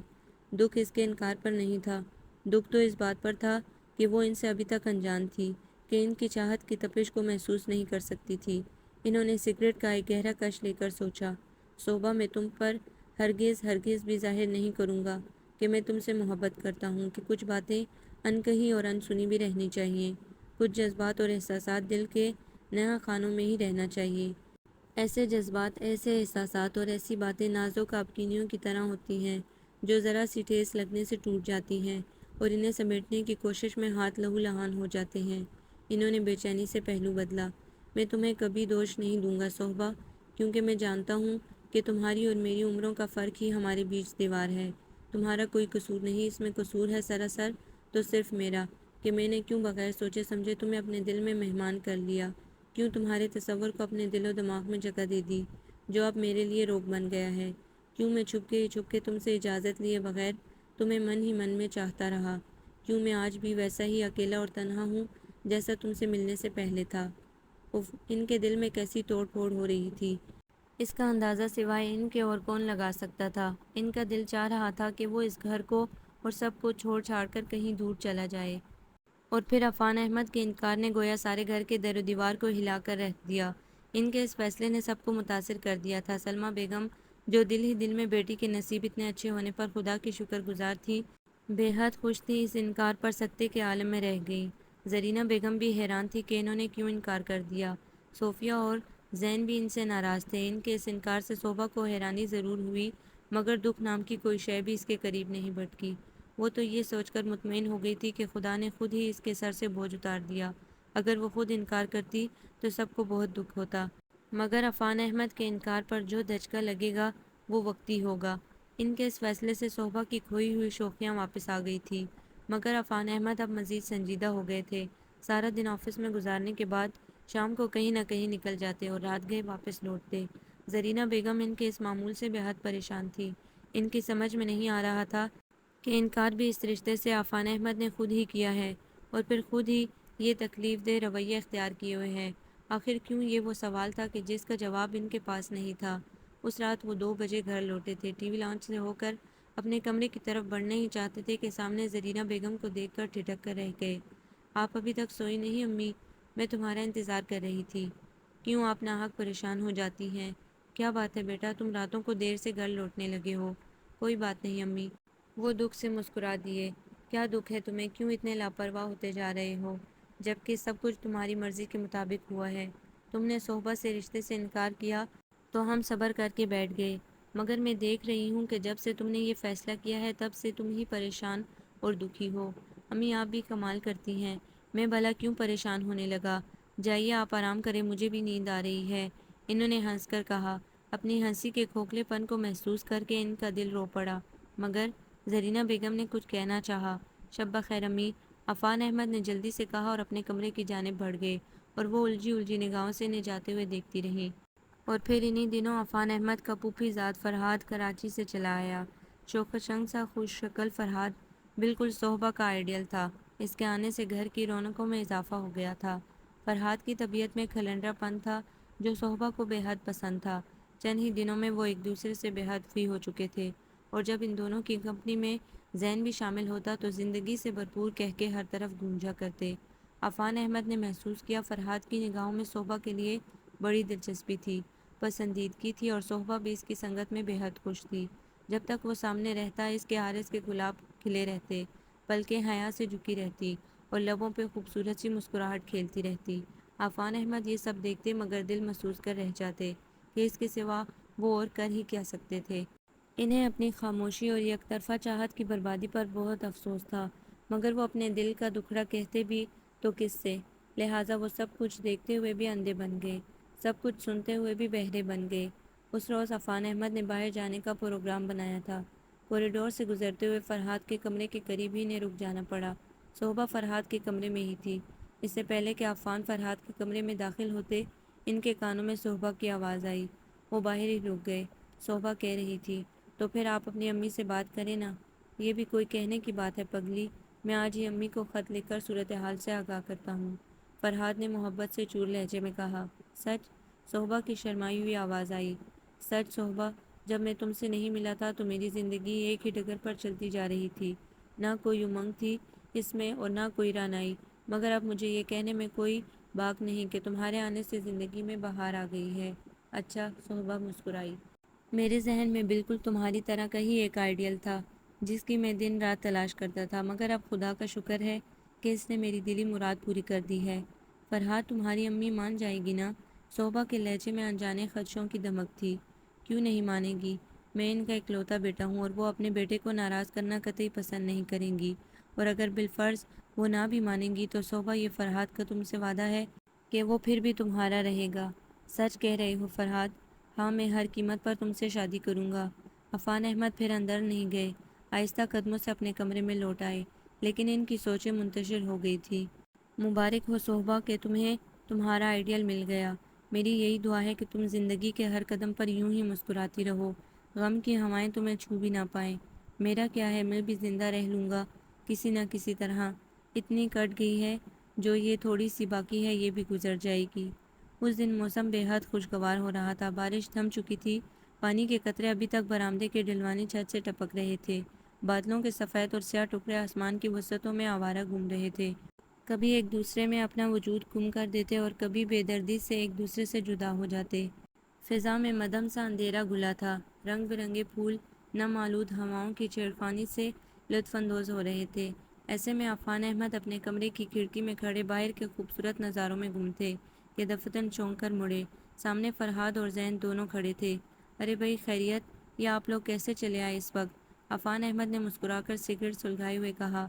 دکھ اس کے انکار پر نہیں تھا، دکھ تو اس بات پر تھا کہ وہ ان سے ابھی تک انجان تھی، کہ ان کی چاہت کی تپش کو محسوس نہیں کر سکتی تھی۔ انہوں نے سگریٹ کا ایک گہرا کش لے کر سوچا۔ صہبا، میں تم پر ہرگز بھی ظاہر نہیں کروں گا کہ میں تم سے محبت کرتا ہوں، کہ کچھ باتیں انکہی اور انسنی بھی رہنی چاہیے، کچھ جذبات اور احساسات دل کے نہا خانوں میں ہی رہنا چاہیے۔ ایسے جذبات، ایسے احساسات اور ایسی باتیں نازک آبکینیوں کی طرح ہوتی ہیں جو ذرا سی ٹھیس لگنے سے ٹوٹ جاتی ہیں اور انہیں سمیٹنے کی کوشش میں ہاتھ لہو لہان ہو جاتے ہیں۔ انہوں نے بے چینی سے پہلو بدلا۔ میں تمہیں کبھی دوش نہیں دوں گا صہبا، کیونکہ میں جانتا ہوں کہ تمہاری اور میری عمروں کا فرق ہی ہمارے بیچ دیوار ہے۔ تمہارا کوئی قصور نہیں، اس میں قصور ہے سراسر تو صرف میرا، کہ میں نے کیوں بغیر سوچے سمجھے تمہیں اپنے دل میں مہمان کر لیا، کیوں تمہارے تصور کو اپنے دل و دماغ میں جگہ دے دی، جو اب میرے لیے روک بن گیا ہے، کیوں میں چھپ کے تم سے اجازت لیے بغیر تمہیں من ہی من میں چاہتا رہا، کیوں میں آج بھی ویسا ہی اکیلا اور تنہا ہوں جیسا تم سے ملنے سے پہلے تھا۔ اف، ان کے دل میں کیسی توڑ پھوڑ ہو رہی تھی، اس کا اندازہ سوائے ان کے اور کون لگا سکتا تھا۔ ان کا دل چاہ رہا تھا کہ وہ اس گھر کو اور سب کو چھوڑ چھاڑ کر کہیں دور چلا جائے، اور پھر عفان احمد کے انکار نے گویا سارے گھر کے در و دیوار کو ہلا کر رکھ دیا۔ ان کے اس فیصلے نے سب کو متاثر کر دیا تھا۔ سلمیٰ بیگم، جو دل ہی دل میں بیٹی کے نصیب اتنے اچھے ہونے پر خدا کی شکر گزار تھی، بے حد خوش تھی، اس انکار پر سکتے کے عالم میں رہ گئی۔ زرینہ بیگم بھی حیران تھی کہ انہوں نے کیوں انکار کر دیا۔ صوفیہ اور زین بھی ان سے ناراض تھے۔ ان کے اس انکار سے صوبہ کو حیرانی ضرور ہوئی، مگر دکھ نام کی کوئی شے بھی اس کے قریب نہیں بھٹکی۔ وہ تو یہ سوچ کر مطمئن ہو گئی تھی کہ خدا نے خود ہی اس کے سر سے بوجھ اتار دیا۔ اگر وہ خود انکار کرتی تو سب کو بہت دکھ ہوتا، مگر عفان احمد کے انکار پر جو دھچکا لگے گا وہ وقتی ہوگا۔ ان کے اس فیصلے سے صوبہ کی کھوئی ہوئی شوخیاں واپس آ گئی تھی، مگر عفان احمد اب مزید سنجیدہ ہو گئے تھے۔ سارا دن آفس میں گزارنے کے بعد شام کو کہیں نہ کہیں نکل جاتے اور رات گئے واپس لوٹتے۔ زرینہ بیگم ان کے اس معمول سے بے حد پریشان تھی۔ ان کی سمجھ میں نہیں آ رہا تھا کہ انکار بھی اس رشتے سے عفان احمد نے خود ہی کیا ہے، اور پھر خود ہی یہ تکلیف دہ رویہ اختیار کیے ہوئے ہے۔ آخر کیوں؟ یہ وہ سوال تھا کہ جس کا جواب ان کے پاس نہیں تھا۔ اس رات وہ 2 بجے گھر لوٹے تھے۔ ٹی وی لاؤنج سے ہو کر اپنے کمرے کی طرف بڑھنے ہی چاہتے تھے کہ سامنے زرینہ بیگم کو دیکھ کر ٹھٹک کر رہ گئے۔ آپ ابھی تک سوئی نہیں امی؟ میں تمہارا انتظار کر رہی تھی۔ کیوں آپ ناحق پریشان ہو جاتی ہیں؟ کیا بات ہے بیٹا، تم راتوں کو دیر سے گھر لوٹنے لگے ہو؟ کوئی بات نہیں امی، وہ دکھ سے مسکرا دیے۔ کیا دکھ ہے تمہیں؟ کیوں اتنے لاپرواہ ہوتے جا رہے ہو، جبکہ سب کچھ تمہاری مرضی کے مطابق ہوا ہے؟ تم نے صحبہ سے رشتے سے انکار کیا تو ہم صبر کر کے بیٹھ گئے، مگر میں دیکھ رہی ہوں کہ جب سے تم نے یہ فیصلہ کیا ہے تب سے تم ہی پریشان اور دکھی ہو۔ امی آپ بھی کمال کرتی ہیں، میں بھلا کیوں پریشان ہونے لگا؟ جائیے آپ آرام کریں، مجھے بھی نیند آ رہی ہے، انہوں نے ہنس کر کہا۔ اپنی ہنسی کے کھوکھلے پن کو محسوس کر کے ان کا دل رو پڑا، مگر زرینہ بیگم نے کچھ کہنا چاہا۔ شب بخیر امی، عفان احمد نے جلدی سے کہا اور اپنے کمرے کی جانب بڑھ گئے، اور وہ الجھی نگاہوں سے انہیں جاتے ہوئے دیکھتی رہیں۔ اور پھر انہی دنوں عفان احمد کا پھوپھی زاد فرہاد کراچی سے چلا آیا۔ شوخشنگ سا خوش شکل فرہاد بالکل صحبہ کا آئیڈیل تھا۔ اس کے آنے سے گھر کی رونقوں میں اضافہ ہو گیا تھا۔ فرہاد کی طبیعت میں کھلنڈرا پن تھا جو صحبہ کو بے حد پسند تھا۔ چند ہی دنوں میں وہ ایک دوسرے سے بے حد فری ہو چکے تھے، اور جب ان دونوں کی کمپنی میں زین بھی شامل ہوتا تو زندگی سے بھرپور کہہ کے ہر طرف گونجا کرتے۔ عفان احمد نے محسوس کیا فرہاد کی نگاہوں میں صحبہ کے لیے بڑی دلچسپی تھی، پسندیدگی تھی، اور صحبہ بھی اس کی سنگت میں بے حد خوش تھی۔ جب تک وہ سامنے رہتا اس کے عارض کے گلاب کھلے رہتے، پلکیں حیا سے جھکی رہتی اور لبوں پہ خوبصورت سی مسکراہٹ کھیلتی رہتی۔ عفان احمد یہ سب دیکھتے مگر دل محسوس کر رہ جاتے کہ اس کے سوا وہ اور کر ہی کیا سکتے تھے۔ انہیں اپنی خاموشی اور یک طرفہ چاہت کی بربادی پر بہت افسوس تھا، مگر وہ اپنے دل کا دکھڑا کہتے بھی تو کس سے؟ لہٰذا وہ سب کچھ دیکھتے ہوئے بھی اندھے بن گئے، سب کچھ سنتے ہوئے بھی بہرے بن گئے۔ اس روز عفان احمد نے باہر جانے کا پروگرام بنایا تھا۔ کوریڈور سے گزرتے ہوئے فرہاد کے کمرے کے قریب ہی انہیں رک جانا پڑا۔ صحبہ فرہاد کے کمرے میں ہی تھی۔ اس سے پہلے کہ عفان فرہاد کے کمرے میں داخل ہوتے، ان کے کانوں میں صحبہ کی آواز آئی۔ وہ باہر ہی رک گئے۔ صحبہ کہہ رہی تھی، تو پھر آپ اپنی امی سے بات کریں نا۔ یہ بھی کوئی کہنے کی بات ہے پگلی، میں آج ہی امی کو خط لکھ کر صورتحال سے آگاہ کرتا ہوں، فرہاد نے محبت سے چور لہجے میں کہا۔ سچ؟ صحبہ کی شرمائی ہوئی آواز آئی۔ سچ صحبہ، جب میں تم سے نہیں ملا تھا تو میری زندگی ایک ہی ڈگر پر چلتی جا رہی تھی، نہ کوئی امنگ تھی اس میں اور نہ کوئی رعنائی، مگر اب مجھے یہ کہنے میں کوئی باک نہیں کہ تمہارے آنے سے زندگی میں بہار آ گئی ہے۔ اچھا، صحبہ مسکرائی۔ میرے ذہن میں بالکل تمہاری طرح کا ہی ایک آئیڈیل تھا جس کی میں دن رات تلاش کرتا تھا، مگر اب خدا کا شکر ہے کہ اس نے میری دلی مراد پوری کر دی ہے۔ فرہاد تمہاری امی مان جائے گی نا؟ صحبہ کے لہجے میں انجانے خدشوں کی دمک تھی۔ کیوں نہیں مانے گی؟ میں ان کا اکلوتا بیٹا ہوں اور وہ اپنے بیٹے کو ناراض کرنا قطعی پسند نہیں کریں گی، اور اگر بالفرض وہ نہ بھی مانیں گی تو صحبہ یہ فرہاد کا تم سے وعدہ ہے کہ وہ پھر بھی تمہارا رہے گا۔ سچ کہہ رہے ہو فرہاد؟ ہاں، میں ہر قیمت پر تم سے شادی کروں گا۔ عفان احمد پھر اندر نہیں گئے، آہستہ قدموں سے اپنے کمرے میں لوٹ آئے، لیکن ان کی سوچیں منتشر ہو گئی تھی۔ مبارک ہو صحبہ کہ تمہیں تمہارا آئیڈیل مل گیا۔ میری یہی دعا ہے کہ تم زندگی کے ہر قدم پر یوں ہی مسکراتی رہو، غم کی ہوائیں تمہیں چھو بھی نہ پائیں۔ میرا کیا ہے، میں بھی زندہ رہ لوں گا کسی نہ کسی طرح۔ اتنی کٹ گئی ہے جو یہ تھوڑی سی باقی ہے یہ بھی گزر جائے گی۔ اس دن موسم بے حد خوشگوار ہو رہا تھا، بارش تھم چکی تھی، پانی کے قطرے ابھی تک برآمدے کے ڈھلوانی چھت سے ٹپک رہے تھے، بادلوں کے سفید اور سیاہ ٹکڑے آسمان کی وسعتوں میں آوارہ گھوم رہے تھے، کبھی ایک دوسرے میں اپنا وجود گم کر دیتے اور کبھی بے دردی سے ایک دوسرے سے جدا ہو جاتے۔ فضا میں مدھم سا اندھیرا گھلا تھا، رنگ برنگے پھول نم آلود ہواؤں کی چھیڑخانی سے لطف اندوز ہو رہے تھے۔ ایسے میں عفان احمد اپنے کمرے کی کھڑکی میں کھڑے باہر کے خوبصورت نظاروں میں گم تھے کہ دفتن چونک کر مڑے۔ سامنے فرحاد اور زین دونوں کھڑے تھے۔ ارے بھائی خیریت، یا آپ لوگ کیسے چلے آئے اس وقت؟ عفان احمد نے مسکرا کر سگریٹ سلگائے ہوئے کہا۔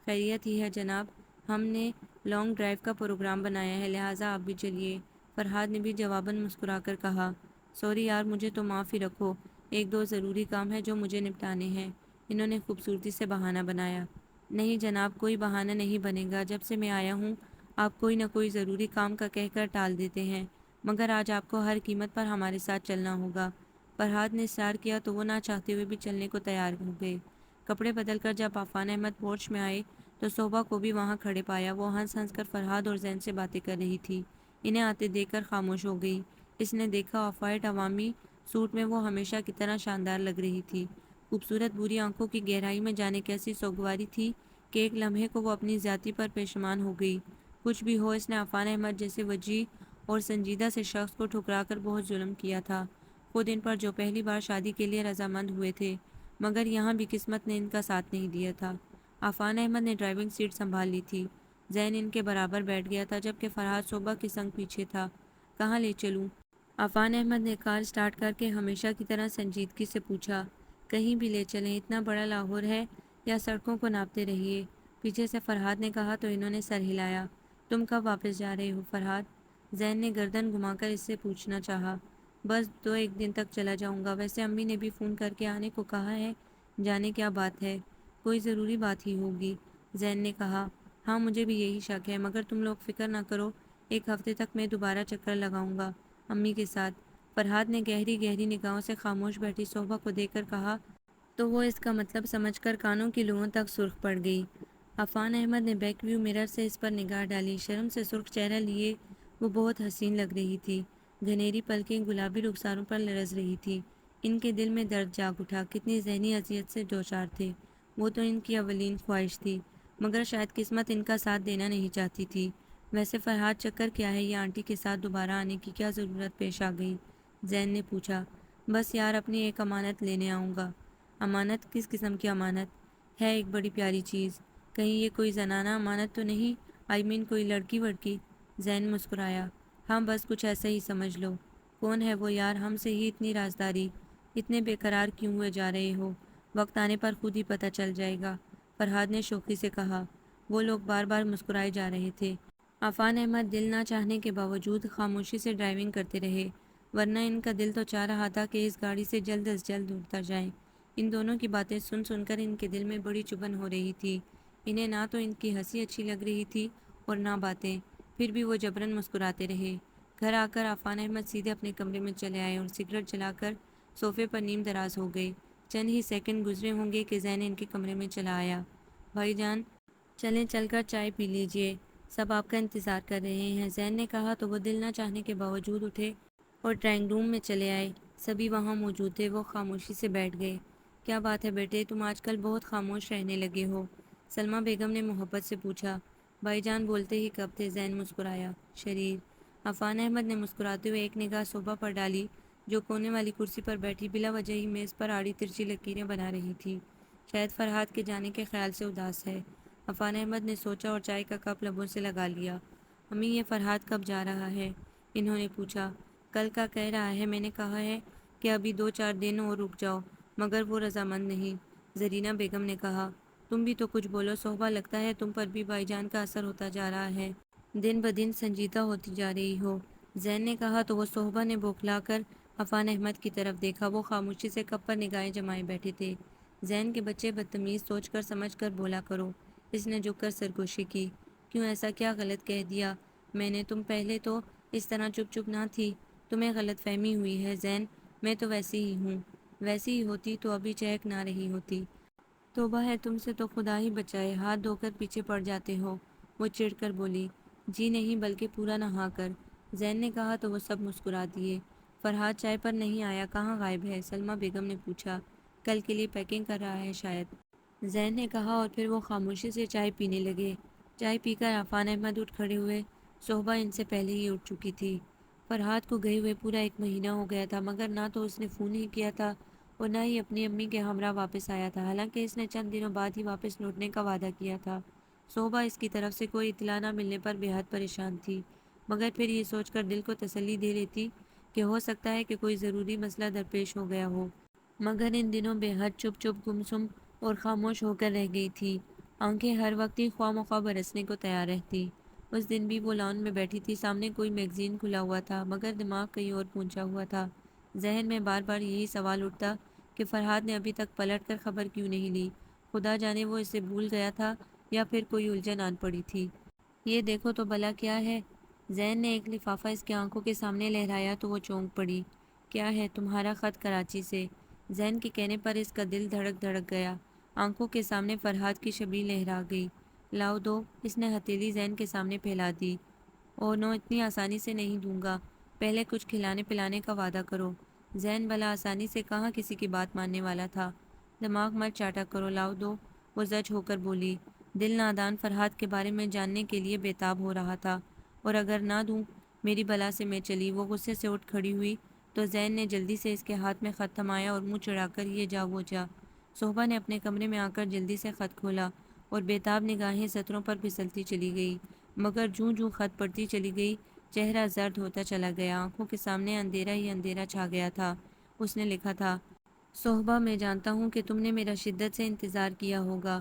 خیریت ہی ہے جناب، ہم نے لانگ ڈرائیو کا پروگرام بنایا ہے، لہٰذا آپ بھی چلیے۔ فرحاد نے بھی جواباً مسکرا کر کہا۔ سوری یار، مجھے تو معاف ہی رکھو، ایک دو ضروری کام ہے جو مجھے نپٹانے ہیں۔ انہوں نے خوبصورتی سے بہانہ بنایا۔ نہیں جناب، کوئی بہانہ نہیں بنے گا، جب سے میں آیا ہوں آپ کوئی نہ کوئی ضروری کام کا کہہ کر ٹال دیتے ہیں، مگر آج آپ کو ہر قیمت پر ہمارے ساتھ چلنا ہوگا۔ فرحاد نے اصرار کیا تو وہ نہ چاہتے ہوئے بھی چلنے کو تیار ہو گئے۔ کپڑے بدل کر جب عفان احمد پورچ میں آئے تو صوبہ کو بھی وہاں کھڑے پایا۔ وہ ہنس ہنس کر فرحاد اور زین سے باتیں کر رہی تھی، انہیں آتے دیکھ کر خاموش ہو گئی۔ اس نے دیکھا آف وائٹ عوامی سوٹ میں وہ ہمیشہ کی طرح شاندار لگ رہی تھی، خوبصورت بوری آنکھوں کی گہرائی میں جانے کیسی سوگواری تھی کہ ایک لمحے کو وہ اپنی زیادتی پر پشیمان ہو گئی۔ کچھ بھی ہو، اس نے عفان احمد جیسے وجیح اور سنجیدہ سے شخص کو ٹھکرا کر بہت ظلم کیا تھا، خود ان پر جو پہلی بار شادی کے لیے رضامند ہوئے تھے، مگر یہاں بھی قسمت نے ان کا ساتھ نہیں دیا تھا۔ عفان احمد نے ڈرائیونگ سیٹ سنبھال لی تھی، زین ان کے برابر بیٹھ گیا تھا جبکہ فرحاد صوبہ کے سنگ پیچھے تھا۔ کہاں لے چلوں؟ عفان احمد نے کار سٹارٹ کر کے ہمیشہ کی طرح سنجیدگی سے پوچھا۔ کہیں بھی لے چلیں، اتنا بڑا لاہور ہے، یا سڑکوں کو ناپتے رہیے؟ پیچھے سے فرحاد نے کہا تو انہوں نے سر ہلایا۔ تم کب واپس جا رہے ہو فرحاد؟ زین نے گردن گھما کر اس سے پوچھنا چاہا۔ بس 2-1 دن تک چلا جاؤں گا، ویسے امی نے بھی فون کر کے آنے کو کہا ہے، جانے کیا بات ہے؟ کوئی ضروری بات ہی ہوگی، زین نے کہا۔ ہاں مجھے بھی یہی شک ہے، مگر تم لوگ فکر نہ کرو، 1 ہفتے تک میں دوبارہ چکر لگاؤں گا امی کے ساتھ۔ فرحاد نے گہری گہری نگاہوں سے خاموش بیٹھی صوبہ کو دیکھ کر کہا تو وہ اس کا مطلب سمجھ کر کانوں کی لوؤں تک سرخ پڑ گئی۔ عفان احمد نے بیک ویو مرر سے اس پر نگاہ ڈالی، شرم سے سرخ چہرہ لیے وہ بہت حسین لگ رہی تھی، گھنیری پلکیں گلابی رخساروں پر لرز رہی تھی۔ ان کے دل میں درد جاگ اٹھا، کتنی ذہنی اذیت سے دوچار تھے، وہ تو ان کی اولین خواہش تھی، مگر شاید قسمت ان کا ساتھ دینا نہیں چاہتی تھی۔ ویسے فرحاد چکر کیا ہے، یہ آنٹی کے ساتھ دوبارہ آنے کی کیا ضرورت پیش آ گئی؟ زین نے پوچھا۔ بس یار اپنی ایک امانت لینے آؤں گا۔ امانت؟ کس قسم کی امانت؟ ہے ایک بڑی پیاری چیز، کہیں یہ کوئی زنانہ امانت تو نہیں؟ کوئی لڑکی وڑکی؟ زین مسکرایا۔ ہاں بس کچھ ایسا ہی سمجھ لو۔ کون ہے وہ یار؟ ہم سے ہی اتنی رازداری، اتنے بے قرار کیوں ہوئے جا رہے ہو؟ وقت آنے پر خود ہی پتہ چل جائے گا، فرحاد نے شوخی سے کہا۔ وہ لوگ بار بار مسکرائے جا رہے تھے۔ عفان احمد دل نہ چاہنے کے باوجود خاموشی سے ڈرائیونگ کرتے رہے، ورنہ ان کا دل تو چاہ رہا تھا کہ اس گاڑی سے جلد از جلد اتر جائیں۔ ان دونوں کی باتیں سن سن کر ان کے دل میں بڑی چبھن ہو رہی تھی، انہیں نہ تو ان کی ہنسی اچھی لگ رہی تھی اور نہ باتیں، پھر بھی وہ جبراً مسکراتے رہے۔ گھر آ کر عفان احمد سیدھے اپنے کمرے میں چلے آئے اور سگریٹ جلا کر صوفے پر نیم دراز ہو گئے۔ چند ہی سیکنڈ گزرے ہوں گے کہ زین ان کے کمرے میں چلا آیا۔ بھائی جان چلیں، چل کر چائے پی لیجئے، سب آپ کا انتظار کر رہے ہیں، زین نے کہا تو وہ دل نہ چاہنے کے باوجود اٹھے اور ڈرائنگ روم میں چلے آئے۔ سبھی وہاں موجود تھے، وہ خاموشی سے بیٹھ گئے۔ کیا بات ہے بیٹے، تم آج کل بہت خاموش رہنے لگے ہو؟ سلمیٰ بیگم نے محبت سے پوچھا۔ بھائی جان بولتے ہی کب تھے، زین مسکرایا۔ شریر۔ عفان احمد نے مسکراتے ہوئے ایک نگاہ صوبہ پر ڈالی جو کونے والی کرسی پر بیٹھی بلا وجہ ہی میز پر آڑی ترچھی لکیریں بنا رہی تھی۔ شاید فرحاد کے جانے کے خیال سے اداس ہے، عفان احمد نے سوچا اور چائے کا کپ لبوں سے لگا لیا۔ امی یہ فرحاد کب جا رہا ہے؟ انہوں نے پوچھا۔ کل کا کہہ رہا ہے، میں نے کہا ہے کہ ابھی 2-4 دن اور رک جاؤ، مگر وہ رضامند نہیں، زرینہ بیگم نے کہا۔ تم بھی تو کچھ بولو صوبہ، لگتا ہے تم پر بھی بھائی جان کا اثر ہوتا جا رہا ہے، دن بدن سنجیدہ ہوتی جا رہی ہو، زین نے کہا تو وہ صوبہ نے بوکھلا کر عفان احمد کی طرف دیکھا۔ وہ خاموشی سے کپ پر نگاہیں جمائے بیٹھے تھے۔ زین کے بچے بدتمیز، سوچ کر سمجھ کر بولا کرو، اس نے جھک کر سرگوشی کی۔ کیوں، ایسا کیا غلط کہہ دیا میں نے؟ تم پہلے تو اس طرح چپ چپ نہ تھی، تمہیں غلط فہمی ہوئی ہے زین، میں تو ویسی ہی ہوں، ویسی ہی ہوتی تو ابھی چہک نہ رہی ہوتی۔ توبہ ہے تم سے، تو خدا ہی بچائے، ہاتھ دھو کر پیچھے پڑ جاتے ہو، وہ چڑھ کر بولی۔ جی نہیں، بلکہ پورا نہا کر، زین نے کہا تو وہ سب مسکرا دیے۔ فرحاد چائے پر نہیں آیا، کہاں غائب ہے؟ سلمیٰ بیگم نے پوچھا۔ کل کے لیے پیکنگ کر رہا ہے شاید، زین نے کہا، اور پھر وہ خاموشی سے چائے پینے لگے۔ چائے پی کر عفان احمد اٹھ کھڑے ہوئے۔ صہبا ان سے پہلے ہی اٹھ چکی تھی۔ فرحاد کو گئے ہوئے پورا 1 مہینہ ہو گیا تھا، مگر نہ تو اس نے فون ہی کیا تھا اور نہ ہی اپنی امی کے ہمراہ واپس آیا تھا، حالانکہ اس نے چند دنوں بعد ہی واپس لوٹنے کا وعدہ کیا تھا۔ صہبا اس کی طرف سے کوئی اطلاع نہ ملنے پر بے حد پریشان تھی، مگر پھر یہ سوچ کر دل کو تسلی دے لیتی کہ ہو سکتا ہے کہ کوئی ضروری مسئلہ درپیش ہو گیا ہو، مگر ان دنوں بے حد چپ چپ گمسم اور خاموش ہو کر رہ گئی تھی۔ آنکھیں ہر وقت ہی خواہ مخواہ برسنے کو تیار رہتی۔ اس دن بھی وہ لان میں بیٹھی تھی، سامنے کوئی میگزین کھلا ہوا تھا، مگر دماغ کہیں اور پہنچا ہوا تھا۔ ذہن میں بار بار یہی سوال اٹھتا کہ فرحاد نے ابھی تک پلٹ کر خبر کیوں نہیں لی؟ خدا جانے وہ اسے بھول گیا تھا یا پھر کوئی الجھن آن پڑی تھی۔ یہ دیکھو تو بھلا کیا ہے؟ زین نے ایک لفافہ اس کے آنکھوں کے سامنے لہرایا تو وہ چونک پڑی۔ کیا ہے؟ تمہارا خط کراچی سے۔ زین کے کہنے پر اس کا دل دھڑک دھڑک گیا۔ آنکھوں کے سامنے فرحاد کی شبیہ لہرا گئی۔ لاؤ دو، اس نے ہتھیلی زین کے سامنے پھیلا دی۔ او نو، اتنی آسانی سے نہیں دوں گا، پہلے کچھ کھلانے پلانے کا وعدہ کرو۔ زین بلا آسانی سے کہاں کسی کی بات ماننے والا تھا۔ دماغ مت چاٹا کرو، لاؤ دو، وہ زج ہو کر بولی۔ دل نادان فرحاد کے بارے میں جاننے کے لیے بےتاب ہو رہا تھا، اور اگر نہ دوں میری بلا سے میں چلی۔ وہ غصے سے اٹھ کھڑی ہوئی تو زین نے جلدی سے اس کے ہاتھ میں خط تھمایا اور منہ چڑھا کر یہ جا وہ جا۔ صہبا نے اپنے کمرے میں آ کر جلدی سے خط کھولا اور بےتاب نگاہیں سطروں پر پھسلتی چلی گئی، مگر جوں جوں خط پڑھتی چلی گئی چہرہ زرد ہوتا چلا گیا، آنکھوں کے سامنے اندھیرا ہی اندھیرا چھا گیا تھا۔ اس نے لکھا تھا، صہبا، میں جانتا ہوں کہ تم نے میرا شدت سے انتظار کیا ہوگا،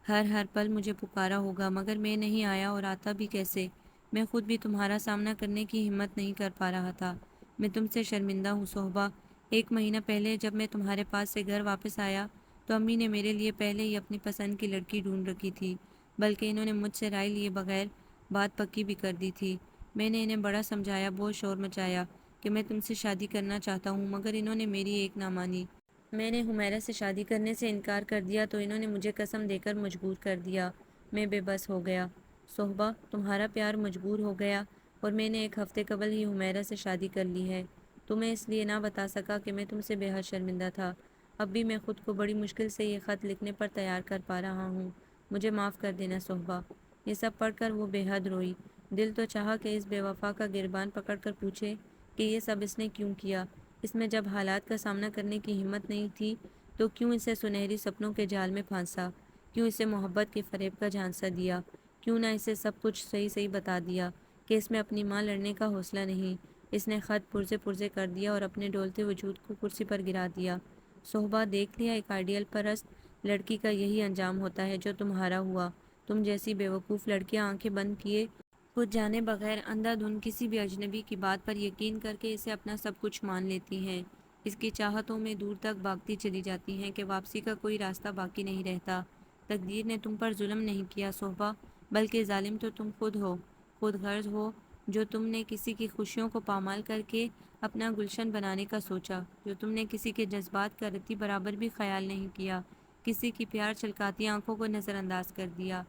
ہر پل مجھے پکارا ہوگا، مگر میں نہیں آیا، اور آتا بھی کیسے؟ میں خود بھی تمہارا سامنا کرنے کی ہمت نہیں کر پا رہا تھا۔ میں تم سے شرمندہ ہوں صہبا۔ 1 مہینہ پہلے جب میں تمہارے پاس سے گھر واپس آیا تو امی نے میرے لیے پہلے ہی اپنی پسند کی لڑکی ڈھونڈ رکھی تھی، بلکہ انہوں نے مجھ سے رائے لیے بغیر بات پکی بھی کر دی تھی۔ میں نے انہیں بڑا سمجھایا، بہت شور مچایا کہ میں تم سے شادی کرنا چاہتا ہوں، مگر انہوں نے میری ایک نہ مانی۔ میں نے حمیرہ سے شادی کرنے سے انکار کر دیا تو انہوں نے مجھے قسم دے کر مجبور کر دیا۔ میں بے بس ہو گیا۔ صہبا، تمہارا پیار مجبور ہو گیا، اور میں نے 1 ہفتے قبل ہی حمیرہ سے شادی کر لی ہے۔ تمہیں اس لیے نہ بتا سکا کہ میں تم سے بے حد شرمندہ تھا۔ اب بھی میں خود کو بڑی مشکل سے یہ خط لکھنے پر تیار کر پا رہا ہوں۔ مجھے معاف کر دینا صہبا۔ یہ سب پڑھ کر وہ بے حد روئی۔ دل تو چاہا کہ اس بے وفا کا گریبان پکڑ کر پوچھے کہ یہ سب اس نے کیوں کیا؟ اس میں جب حالات کا سامنا کرنے کی ہمت نہیں تھی تو کیوں اسے سنہری سپنوں کے جال میں پھانسا؟ کیوں اسے محبت کے فریب کا جھانسا دیا؟ کیوں نہ اسے سب کچھ صحیح صحیح بتا دیا کہ اس میں اپنی ماں لڑنے کا حوصلہ نہیں؟ اس نے خط پرزے پرزے کر دیا اور اپنے ڈولتے وجود کو کرسی پر گرا دیا۔ صہبا، دیکھ لیا، ایک آئیڈیل پرست لڑکی کا یہی انجام ہوتا ہے جو تمہارا ہوا۔ تم جیسی بیوقوف لڑکیاں آنکھیں بند کیے کچھ جانے بغیر اندھا دھند کسی بھی اجنبی کی بات پر یقین کر کے اسے اپنا سب کچھ مان لیتی ہیں، اس کی چاہتوں میں دور تک بھاگتی چلی جاتی ہیں کہ واپسی کا کوئی راستہ باقی نہیں رہتا۔ تقدیر نے تم پر ظلم نہیں کیا صہبا، بلکہ ظالم تو تم خود ہو، خود غرض ہو، جو تم نے کسی کی خوشیوں کو پامال کر کے اپنا گلشن بنانے کا سوچا، جو تم نے کسی کے جذبات کا رتی برابر بھی خیال نہیں کیا، کسی کی پیار چھلکاتی آنکھوں کو نظر انداز کر دیا۔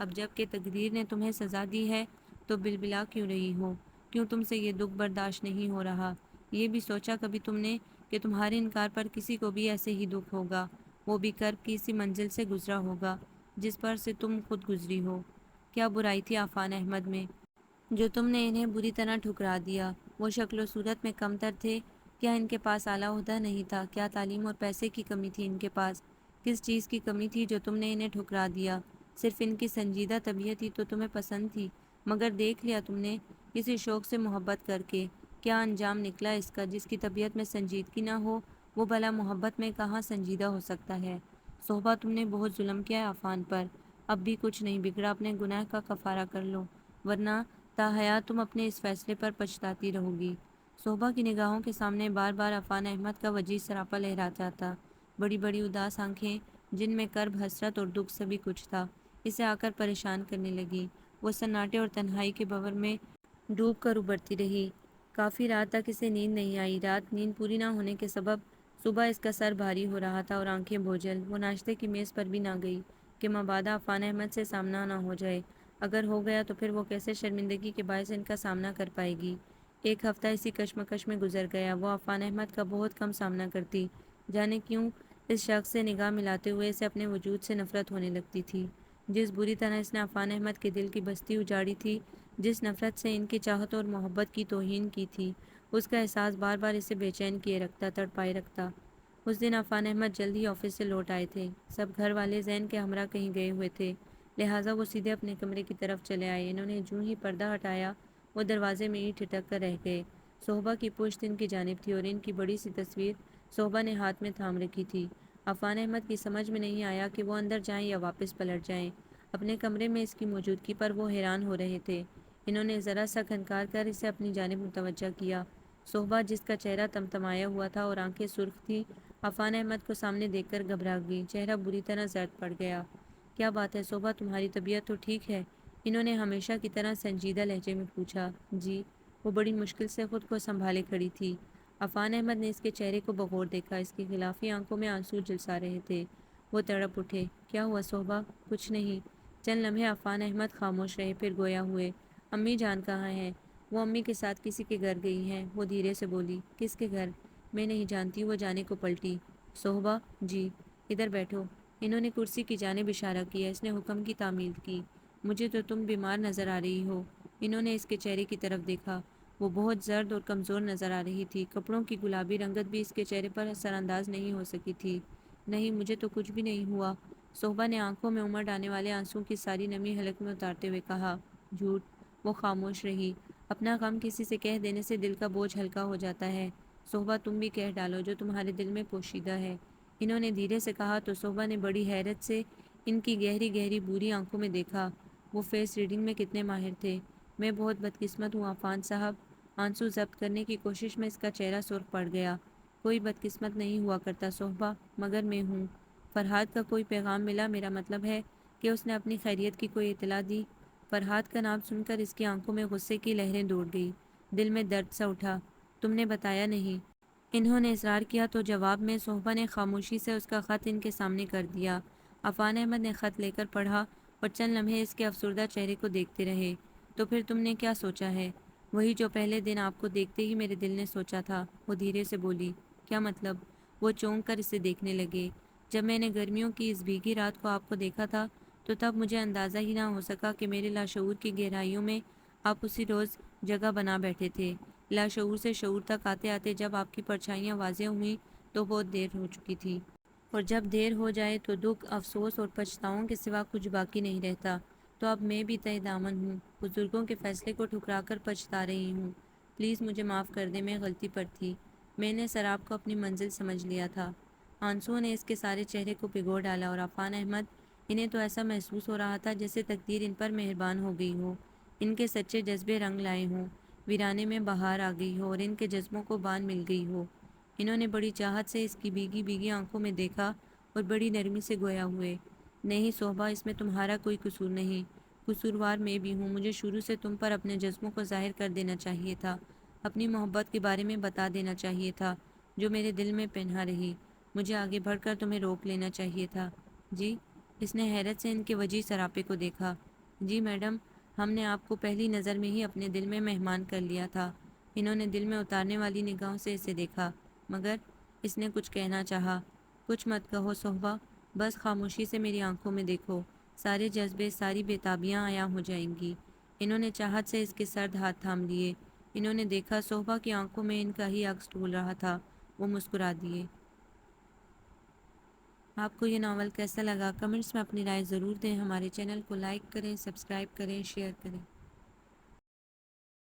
اب جب کہ تقدیر نے تمہیں سزا دی ہے تو بلبلا کیوں رہی ہو؟ کیوں تم سے یہ دکھ برداشت نہیں ہو رہا؟ یہ بھی سوچا کبھی تم نے کہ تمہارے انکار پر کسی کو بھی ایسے ہی دکھ ہوگا، وہ بھی کرب کی اسی منزل سے گزرا ہوگا جس پر سے تم خود گزری ہو؟ کیا برائی تھی عفان احمد میں جو تم نے انہیں بری طرح ٹھکرا دیا؟ وہ شکل و صورت میں کمتر تھے؟ کیا ان کے پاس اعلیٰ عہدہ نہیں تھا؟ کیا تعلیم اور پیسے کی کمی تھی ان کے پاس؟ کس چیز کی کمی تھی جو تم نے انہیں ٹھکرا دیا؟ صرف ان کی سنجیدہ طبیعت ہی تو تمہیں پسند تھی، مگر دیکھ لیا تم نے کسی شوق سے محبت کر کے کیا انجام نکلا اس کا؟ جس کی طبیعت میں سنجیدگی نہ ہو وہ بھلا محبت میں کہاں سنجیدہ ہو سکتا ہے؟ صہبا، تم نے بہت ظلم کیا ہے عفان پر، اب بھی کچھ نہیں بگڑا، اپنے گناہ کا کفارہ کر لو، ورنہ تا حیات تم اپنے اس فیصلے پر پچھتاتی رہو گی۔ صہبا کی نگاہوں کے سامنے بار بار عفان احمد کا وجیز سراپا لہراتا تھا، بڑی بڑی اداس آنکھیں جن میں کرب، حسرت اور دکھ سبھی کچھ تھا، اسے آ کر پریشان کرنے لگی۔ وہ سناٹے اور تنہائی کے بھنور میں ڈوب کر ابھرتی رہی۔ کافی رات تک اسے نیند نہیں آئی۔ رات نیند پوری نہ ہونے کے سبب صبح اس کا سر بھاری ہو رہا تھا اور آنکھیں بوجھل۔ وہ ناشتے کی میز پر بھی نہ گئی کہ مبادا عفان احمد سے سامنا نہ ہو جائے۔ اگر ہو گیا تو پھر وہ کیسے شرمندگی کے باعث ان کا سامنا کر پائے گی۔ ایک ہفتہ اسی کشمکش میں گزر گیا۔ وہ عفان احمد کا بہت کم سامنا کرتی، جانے کیوں اس شخص سے نگاہ ملاتے ہوئے اسے اپنے وجود سے نفرت ہونے لگتی تھی۔ جس بری طرح اس نے عفان احمد کے دل کی بستی اجاڑی تھی، جس نفرت سے ان کی چاہت اور محبت کی توہین کی تھی، اس کا احساس بار بار اسے بے چین کیے رکھتا، تڑپائے رکھتا۔ اس دن عفان احمد جلد ہی آفس سے لوٹ آئے تھے۔ سب گھر والے زین کے ہمراہ کہیں گئے ہوئے تھے، لہٰذا وہ سیدھے اپنے کمرے کی طرف چلے آئے۔ انہوں نے جوں ہی پردہ ہٹایا، وہ دروازے میں ہی ٹھٹک کر رہ گئے۔ صہبا کی پشت ان کی جانب تھی اور ان کی بڑی سی تصویر صہبا نے ہاتھ میں تھام رکھی تھی۔ عفان احمد کی سمجھ میں نہیں آیا کہ وہ اندر جائیں یا واپس پلٹ جائیں۔ اپنے کمرے میں اس کی موجودگی پر وہ حیران ہو رہے تھے۔ انہوں نے ذرا سا کھنکار کر اسے اپنی جانب متوجہ کیا۔ صہبا، جس کا چہرہ تمتمایا ہوا تھا اور آنکھیں سرخ تھیں، عفان احمد کو سامنے دیکھ کر گھبرا گئی، چہرہ بری طرح زرد پڑ گیا۔ کیا بات ہے صہبا، تمہاری طبیعت تو ٹھیک ہے؟ انہوں نے ہمیشہ کی طرح سنجیدہ لہجے میں پوچھا۔ جی۔ وہ بڑی مشکل سے خود کو سنبھالے کھڑی تھی۔ عفان احمد نے اس کے چہرے کو بغور دیکھا، اس کی غلافی آنکھوں میں آنسو جلسا رہے تھے۔ وہ تڑپ اٹھے۔ کیا ہوا صہبا؟ کچھ نہیں۔ چند لمحے عفان احمد خاموش رہے، پھر گویا ہوئے۔ امی جان کہاں ہیں؟ وہ امی کے ساتھ کسی کے گھر گئی ہیں، وہ دھیرے سے بولی۔ کس کے گھر؟ میں نہیں جانتی، وہ جانے کو پلٹی۔ صہبا، جی۔ ادھر بیٹھو۔ انہوں نے کرسی کی جانب اشارہ کیا۔ اس نے حکم کی تعمیل کی۔ مجھے تو تم بیمار نظر آ رہی ہو۔ انہوں نے اس کے چہرے کی طرف دیکھا۔ وہ بہت زرد اور کمزور نظر آ رہی تھی۔ کپڑوں کی گلابی رنگت بھی اس کے چہرے پر اثر انداز نہیں ہو سکی تھی۔ نہیں، مجھے تو کچھ بھی نہیں ہوا، صہبا نے آنکھوں میں امڑ آنے والے آنسوں کی ساری نمی حلق میں اتارتے ہوئے کہا۔ جھوٹ۔ وہ خاموش رہی۔ اپنا غم کسی سے کہہ دینے سے دل کا بوجھ ہلکا ہو جاتا ہے۔ صہبا، تم بھی کہہ ڈالو جو تمہارے دل میں پوشیدہ ہے، انہوں نے دھیرے سے کہا تو صہبا نے بڑی حیرت سے ان کی گہری گہری بوری آنکھوں میں دیکھا۔ وہ فیس ریڈنگ میں کتنے ماہر تھے۔ میں بہت بدقسمت ہوں عفان صاحب۔ آنسو ضبط کرنے کی کوشش میں اس کا چہرہ سرخ پڑ گیا۔ کوئی بدقسمت نہیں ہوا کرتا صہبا، مگر میں ہوں۔ فرحاد کا کوئی پیغام ملا؟ میرا مطلب ہے کہ اس نے اپنی خیریت کی کوئی اطلاع دی؟ فرحاد کا نام سن کر اس کی آنکھوں میں غصے کی لہریں دوڑ گئی، دل میں درد سا اٹھا۔ تم نے بتایا نہیں؟ انہوں نے اصرار کیا تو جواب میں صہبا نے خاموشی سے اس کا خط ان کے سامنے کر دیا۔ عفان احمد نے خط لے کر پڑھا اور چند لمحے اس کے افسردہ چہرے کو دیکھتے رہے۔ تو پھر تم نے کیا سوچا ہے؟ وہی جو پہلے دن آپ کو دیکھتے ہی میرے دل نے سوچا تھا، وہ دھیرے سے بولی۔ کیا مطلب؟ وہ چونک کر اسے دیکھنے لگے۔ جب میں نے گرمیوں کی اس بھیگی رات کو آپ کو دیکھا تھا تو تب مجھے اندازہ ہی نہ ہو سکا کہ میرے لاشعور کی گہرائیوں میں آپ اسی روز جگہ بنا بیٹھے تھے۔ لاشعور سے شعور تک آتے آتے جب آپ کی پرچھائیاں واضح ہوئیں تو بہت دیر ہو چکی تھی، اور جب دیر ہو جائے تو دکھ، افسوس اور پچھتاؤں کے سوا کچھ باقی نہیں رہتا۔ تو اب میں بھی تہہ دامن ہوں، بزرگوں کے فیصلے کو ٹھکرا کر پچھتا رہی ہوں۔ پلیز مجھے معاف کر دیں، میں غلطی پر تھی۔ میں نے سراب کو اپنی منزل سمجھ لیا تھا۔ آنسوؤں نے اس کے سارے چہرے کو بھگو ڈالا اور عفان احمد، انہیں تو ایسا محسوس ہو رہا تھا جیسے تقدیر ان پر مہربان ہو گئی ہو، ان کے سچے جذبے رنگ لائے ہوں، ویرانے میں بہار آ گئی ہو اور ان کے جذبوں کو بان مل گئی ہو۔ انہوں نے بڑی چاہت سے اس کی بھیگی بھیگی آنکھوں میں دیکھا اور بڑی نرمی سے گویا ہوئے۔ نہیں صہبا، اس میں تمہارا کوئی قصور نہیں، قصوروار میں بھی ہوں۔ مجھے شروع سے تم پر اپنے جذبوں کو ظاہر کر دینا چاہیے تھا، اپنی محبت کے بارے میں بتا دینا چاہیے تھا جو میرے دل میں پنہا رہی۔ مجھے آگے بڑھ کر تمہیں روک لینا چاہیے تھا۔ جی؟ اس نے حیرت سے ان کے وجیح سراپے کو دیکھا۔ جی میڈم، ہم نے آپ کو پہلی نظر میں ہی اپنے دل میں مہمان کر لیا تھا۔ انہوں نے دل میں اتارنے والی نگاہوں سے اسے دیکھا، مگر اس نے کچھ کہنا چاہا۔ کچھ مت کہو صہبا، بس خاموشی سے میری آنکھوں میں دیکھو، سارے جذبے، ساری بےتابیاں عیاں ہو جائیں گی۔ انہوں نے چاہت سے اس کے سرد ہاتھ تھام لیے۔ انہوں نے دیکھا صہبا کی آنکھوں میں ان کا ہی عکس ڈھول رہا تھا۔ وہ مسکرا دیے۔ آپ کو یہ ناول کیسا لگا؟ کمنٹس میں اپنی رائے ضرور دیں۔ ہمارے چینل کو لائک کریں، سبسکرائب کریں، شیئر کریں۔